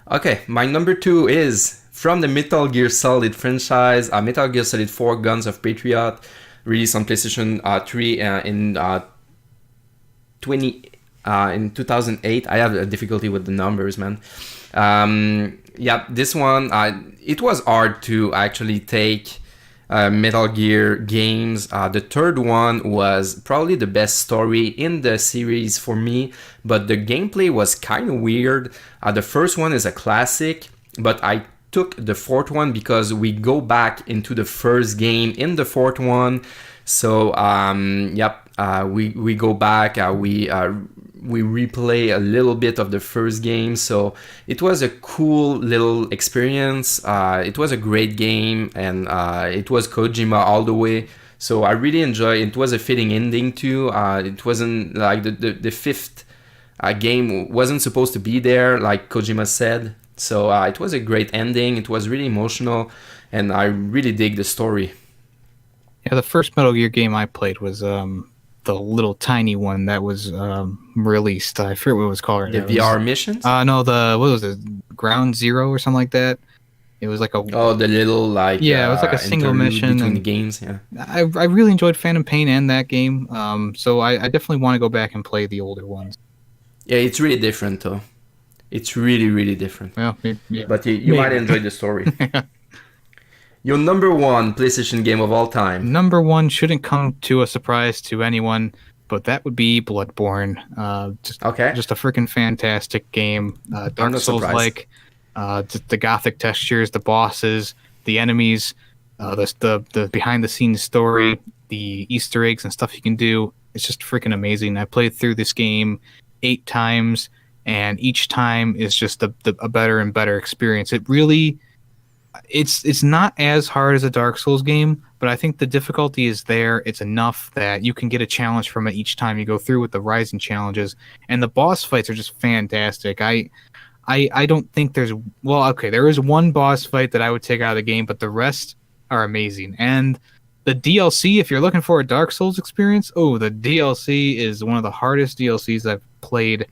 Okay, my number 2 is from the Metal Gear Solid franchise, Metal Gear Solid 4 Guns of Patriot, released on PlayStation 3 in 2008. I have a difficulty with the numbers, man. This one, it was hard to actually take Metal Gear games. The third one was probably the best story in the series for me, but the gameplay was kind of weird. The first one is a classic, but I took the fourth one because we go back into the first game in the fourth one. So we go back, we replay a little bit of the first game, so it was a cool little experience. It was a great game, and it was Kojima all the way, so I really enjoyed it. It was a fitting ending too. It wasn't like the fifth game wasn't supposed to be there, like Kojima said, so it was a great ending. It was really emotional, and I really dig the story. Yeah, the first Metal Gear game I played was the little tiny one that was released. I forget what it was called. The VR missions? No, what was it? Ground Zero or something like that. It was like the little it was like a single mission between the games. Yeah, I really enjoyed Phantom Pain and that game. So I definitely want to go back and play the older ones. Yeah, it's really different though. It's really, really different. Well, yeah. But you might enjoy the story. Your number 1 PlayStation game of all time. Number 1 shouldn't come to a surprise to anyone, but that would be Bloodborne. Just a freaking fantastic game. Dark Souls-like. The gothic textures, the bosses, the enemies, the behind-the-scenes story, the Easter eggs and stuff you can do. It's just freaking amazing. I played through this game 8 times, and each time is just a better and better experience. It really... It's not as hard as a Dark Souls game, but I think the difficulty is there. It's enough that you can get a challenge from it each time you go through with the rising challenges, and the boss fights are just fantastic. I don't think there is one boss fight that I would take out of the game, but the rest are amazing. And the DLC, if you're looking for a Dark Souls experience, the DLC is one of the hardest DLCs I've played,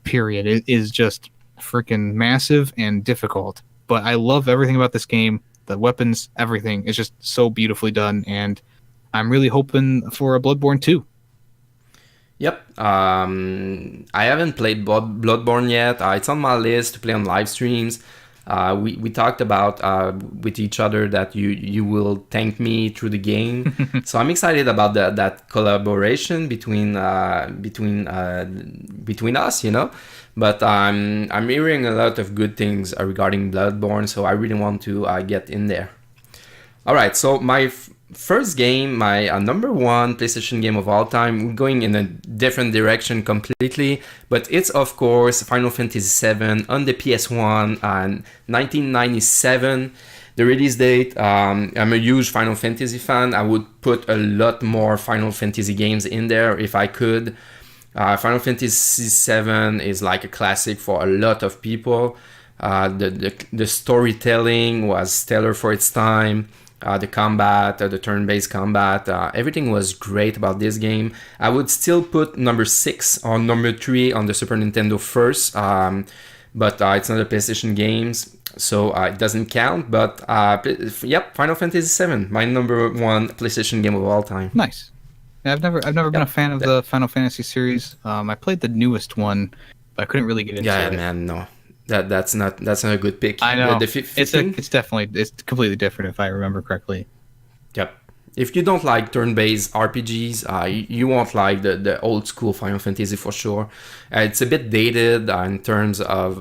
period. It is just freaking massive and difficult. But I love everything about this game. The weapons, everything. It's just so beautifully done. And I'm really hoping for a Bloodborne 2. Yep. I haven't played Bloodborne yet. It's on my list to play on live streams. We talked about with each other that you will thank me through the game. So I'm excited about that collaboration between us, But I'm hearing a lot of good things regarding Bloodborne, so I really want to get in there. All right, so my first game, my number 1 PlayStation game of all time, going in a different direction completely, but it's of course Final Fantasy VII on the PS1 in 1997. The release date, I'm a huge Final Fantasy fan. I would put a lot more Final Fantasy games in there if I could. Final Fantasy VII is like a classic for a lot of people. The storytelling was stellar for its time. The combat, the turn-based combat, everything was great about this game. I would still put number 6 or number 3 on the Super Nintendo first, but it's not a PlayStation games, so it doesn't count. But Final Fantasy VII, my number 1 PlayStation game of all time. Nice. I've never been a fan of the Final Fantasy series. I played the newest one, but I couldn't really get into it. Yeah, man, no. That's not a good pick. I know The it's 15. it's completely different if I remember correctly. Yep. If you don't like turn-based RPGs, you won't like the old school Final Fantasy for sure. It's a bit dated in terms of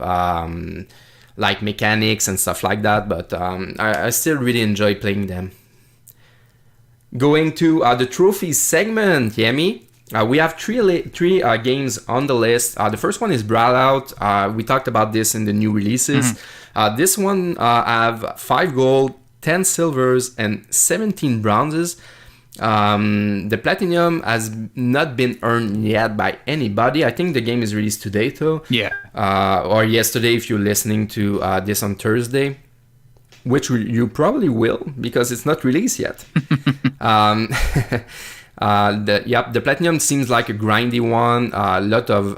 like mechanics and stuff like that, but I still really enjoy playing them. Going to the trophies segment, Yemi. We have three games on the list. The first one is Brawlout. We talked about this in the new releases. This one have 5 gold, 10 silvers, and 17 bronzes. The platinum has not been earned yet by anybody. I think the game is released today, though. Yeah. Or yesterday if you're listening to this on Thursday. Which you probably will, because it's not released yet. The platinum seems like a grindy one. A lot of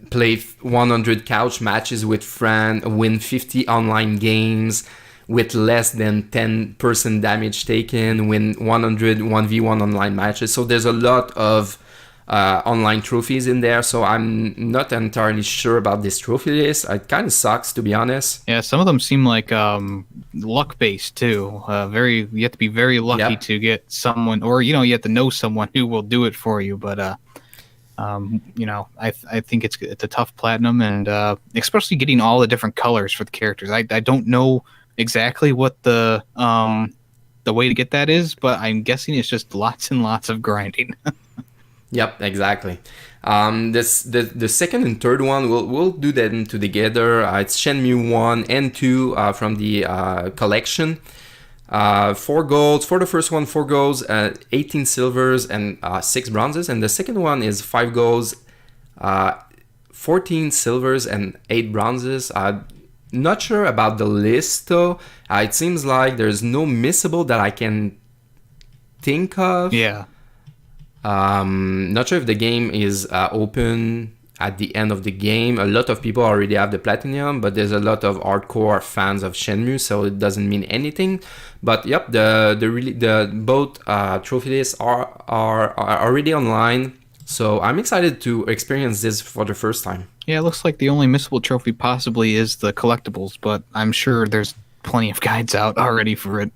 play 100 couch matches with friends, win 50 online games with less than 10% damage taken, win 100 1v1 online matches. So there's a lot of online trophies in there, so I'm not entirely sure about this trophy list. It kind of sucks, to be honest. Yeah, some of them seem like luck based too. You have to be very lucky to get someone, or you have to know someone who will do it for you. But I think it's a tough platinum, and especially getting all the different colors for the characters. I don't know exactly what the way to get that is, but I'm guessing it's just lots and lots of grinding. Yep, exactly. The second and third one, we'll do them together. It's Shenmue 1 and 2 from the collection. 4 golds. For the first one, 4 golds, 18 silvers, and 6 bronzes. And the second one is 5 golds, 14 silvers, and 8 bronzes. Not sure about the list, though. It seems like there's no missable that I can think of. Yeah. Not sure if the game is open at the end of the game. A lot of people already have the platinum, but there's a lot of hardcore fans of Shenmue, so it doesn't mean anything. But yep, the both trophy lists are already online, so I'm excited to experience this for the first time. Yeah, it looks like the only missable trophy possibly is the collectibles, but I'm sure there's plenty of guides out already for it.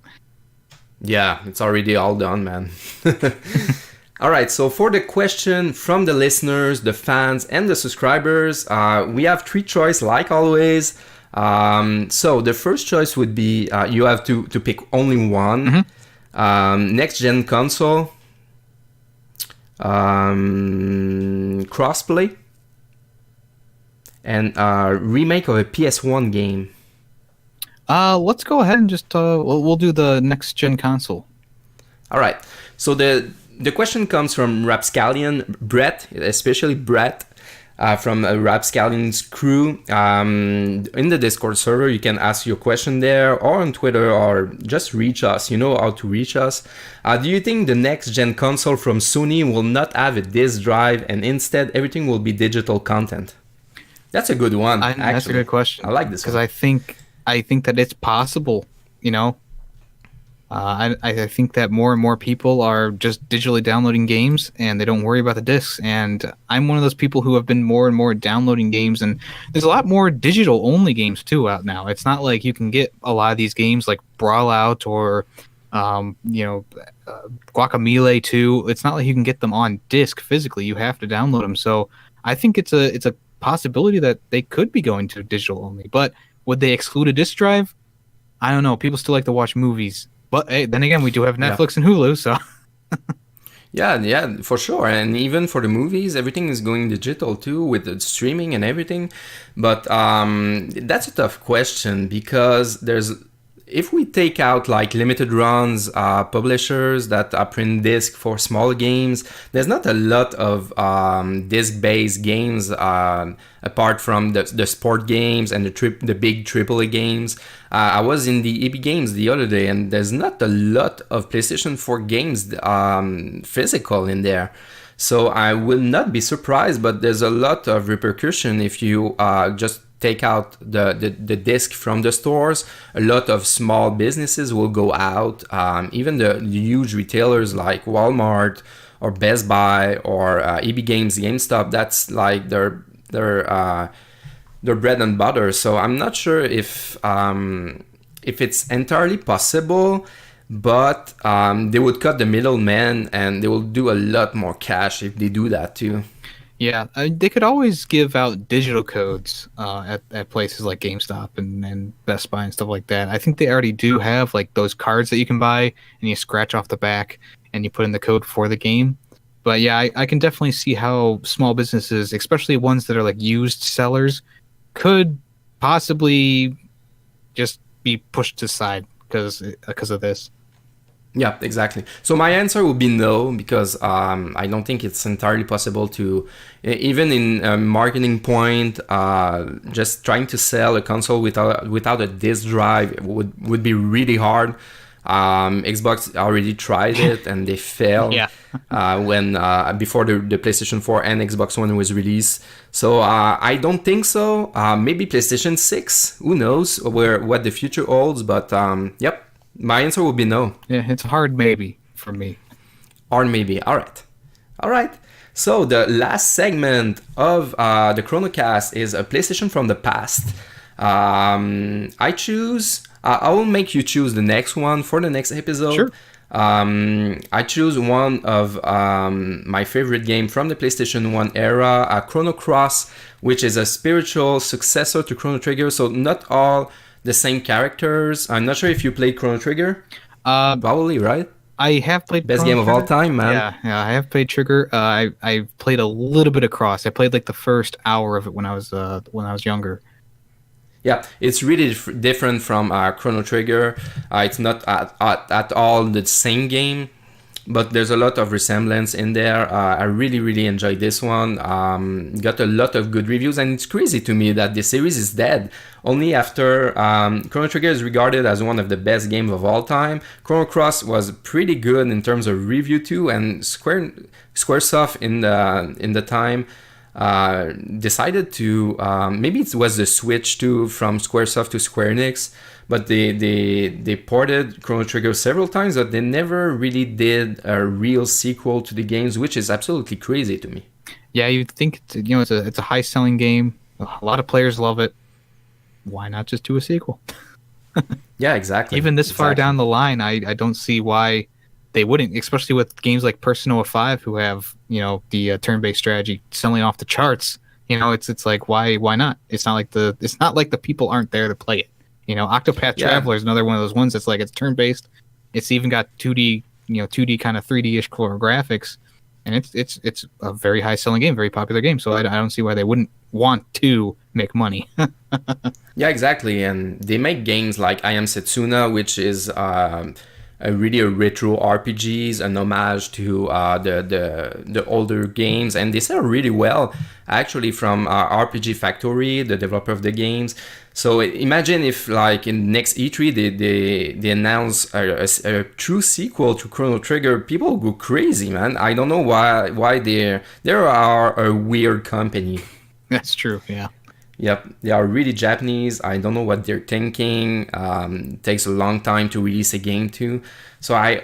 Yeah, it's already all done, man. All right, so for the question from the listeners, the fans, and the subscribers, we have 3 choices, like always. So the first choice would be you have to pick only one. Next-gen console, crossplay, and remake of a PS1 game. Let's go ahead and just we'll do the next-gen console. All right, so the question comes from Rapscallion, Brett, especially Brett, from Rapscallion's crew. In the Discord server, you can ask your question there, or on Twitter, or just reach us. You know how to reach us. Do you think the next-gen console from Sony will not have a disc drive, and instead everything will be digital content? That's a good one, actually. That's a good question. I like this one. Because I think that it's possible, I think that more and more people are just digitally downloading games and they don't worry about the discs. And I'm one of those people who have been more and more downloading games. And there's a lot more digital-only games, too, out now. It's not like you can get a lot of these games like Brawlout or, Guacamelee 2. It's not like you can get them on disc physically. You have to download them. So I think it's a possibility that they could be going to digital-only. But would they exclude a disc drive? I don't know. People still like to watch movies. But hey, then again, we do have Netflix and Hulu, so... Yeah, for sure. And even for the movies, everything is going digital too, with the streaming and everything. But that's a tough question, because if we take out like limited runs, publishers that print disc for small games, there's not a lot of disc-based games apart from the sport games and the big AAA games. I was in the EB Games the other day, and there's not a lot of PlayStation 4 games physical in there. So I will not be surprised, but there's a lot of repercussion if you just take out the disc from the stores. A lot of small businesses will go out. Even the huge retailers like Walmart or Best Buy or EB Games, GameStop, that's like their their bread and butter. So I'm not sure if it's entirely possible, but they would cut the middleman and they will do a lot more cash if they do that too. Yeah, they could always give out digital codes at places like GameStop and Best Buy and stuff like that. I think they already do have like those cards that you can buy and you scratch off the back and you put in the code for the game. But yeah, I can definitely see how small businesses, especially ones that are like used sellers, could possibly just be pushed aside because of this. Yeah, exactly. So my answer would be no, because I don't think it's entirely possible to, even in a marketing point, just trying to sell a console without a disk drive would be really hard. Xbox already tried it and they failed. Yeah. When before the PlayStation 4 and Xbox One was released. So I don't think so. Maybe PlayStation 6. Who knows what the future holds? But yep. My answer would be no. Yeah, it's a hard maybe for me. Or maybe. All right. So the last segment of the CronoCast is a PlayStation from the past. I choose. I will make you choose the next one for the next episode. Sure. I choose one of my favorite game from the PlayStation 1 era, Chrono Cross, which is a spiritual successor to Chrono Trigger. So not all the same characters. I'm not sure if you played Chrono Trigger. Probably, right? I have played best Chrono game of all time, man. Yeah, I have played Trigger. I played a little bit of Cross. I played like the first hour of it when I was younger. Yeah, it's really different from Chrono Trigger. It's not at all the same game, but there's a lot of resemblance in there. I really enjoyed this one. Got a lot of good reviews, and it's crazy to me that the series is dead. Only after Chrono Trigger is regarded as one of the best games of all time. Chrono Cross was pretty good in terms of review too, and Squaresoft in the time decided to maybe it was the switch from Squaresoft to Square Enix, but they ported Chrono Trigger several times, but they never really did a real sequel to the games, which is absolutely crazy to me. Yeah, you'd think it's a high selling game. A lot of players love it. Why not just do a sequel? Yeah, exactly. Even this far down the line, I don't see why they wouldn't, especially with games like Persona 5, who have the turn-based strategy selling off the charts. It's like why not? It's not like the people aren't there to play it. Octopath Traveler is another one of those ones that's like it's turn-based. It's even got 2D kind of 3D-ish core graphics, and it's a very high-selling game, very popular game. So I don't see why they wouldn't want to make money. Yeah, exactly. And they make games like I Am Setsuna, which is really a retro RPGs, an homage to the older games, and they sell really well actually from RPG Factory, the developer of the games. So imagine if like in next E3 they announce a true sequel to Chrono Trigger, people go crazy, man. I don't know why they are a weird company. That's true, yeah. Yep, they are really Japanese. I don't know what they're thinking. It takes a long time to release a game too. So I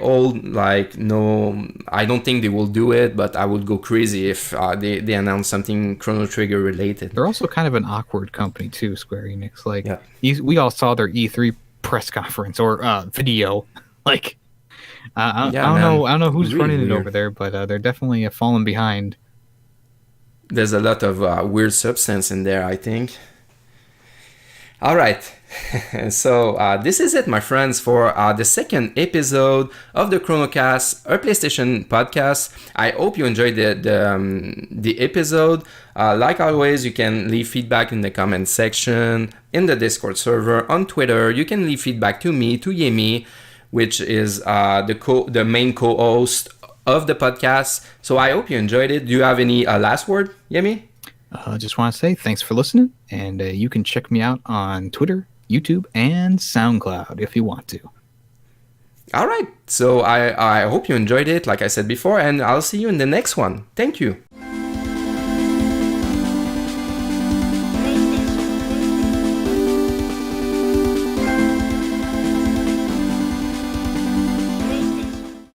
don't think they will do it, but I would go crazy if they announce something Chrono Trigger related. They're also kind of an awkward company too, Square Enix. Like, yeah. We all saw their E3 press conference or video. Like, I don't know who's really running it over there, but they're definitely falling behind. There's a lot of weird substance in there, I think. All right. So this is it, my friends, for the second episode of the CronoCast, a PlayStation podcast. I hope you enjoyed the episode. Like always, you can leave feedback in the comment section, in the Discord server, on Twitter. You can leave feedback to me, to Yemmy, which is the main co-host of the podcast. So I hope you enjoyed it. Do you have any last word, Yemmy? I just want to say thanks for listening, and you can check me out on Twitter, YouTube, and SoundCloud if you want to. All right. So I hope you enjoyed it, like I said before, and I'll see you in the next one. Thank you.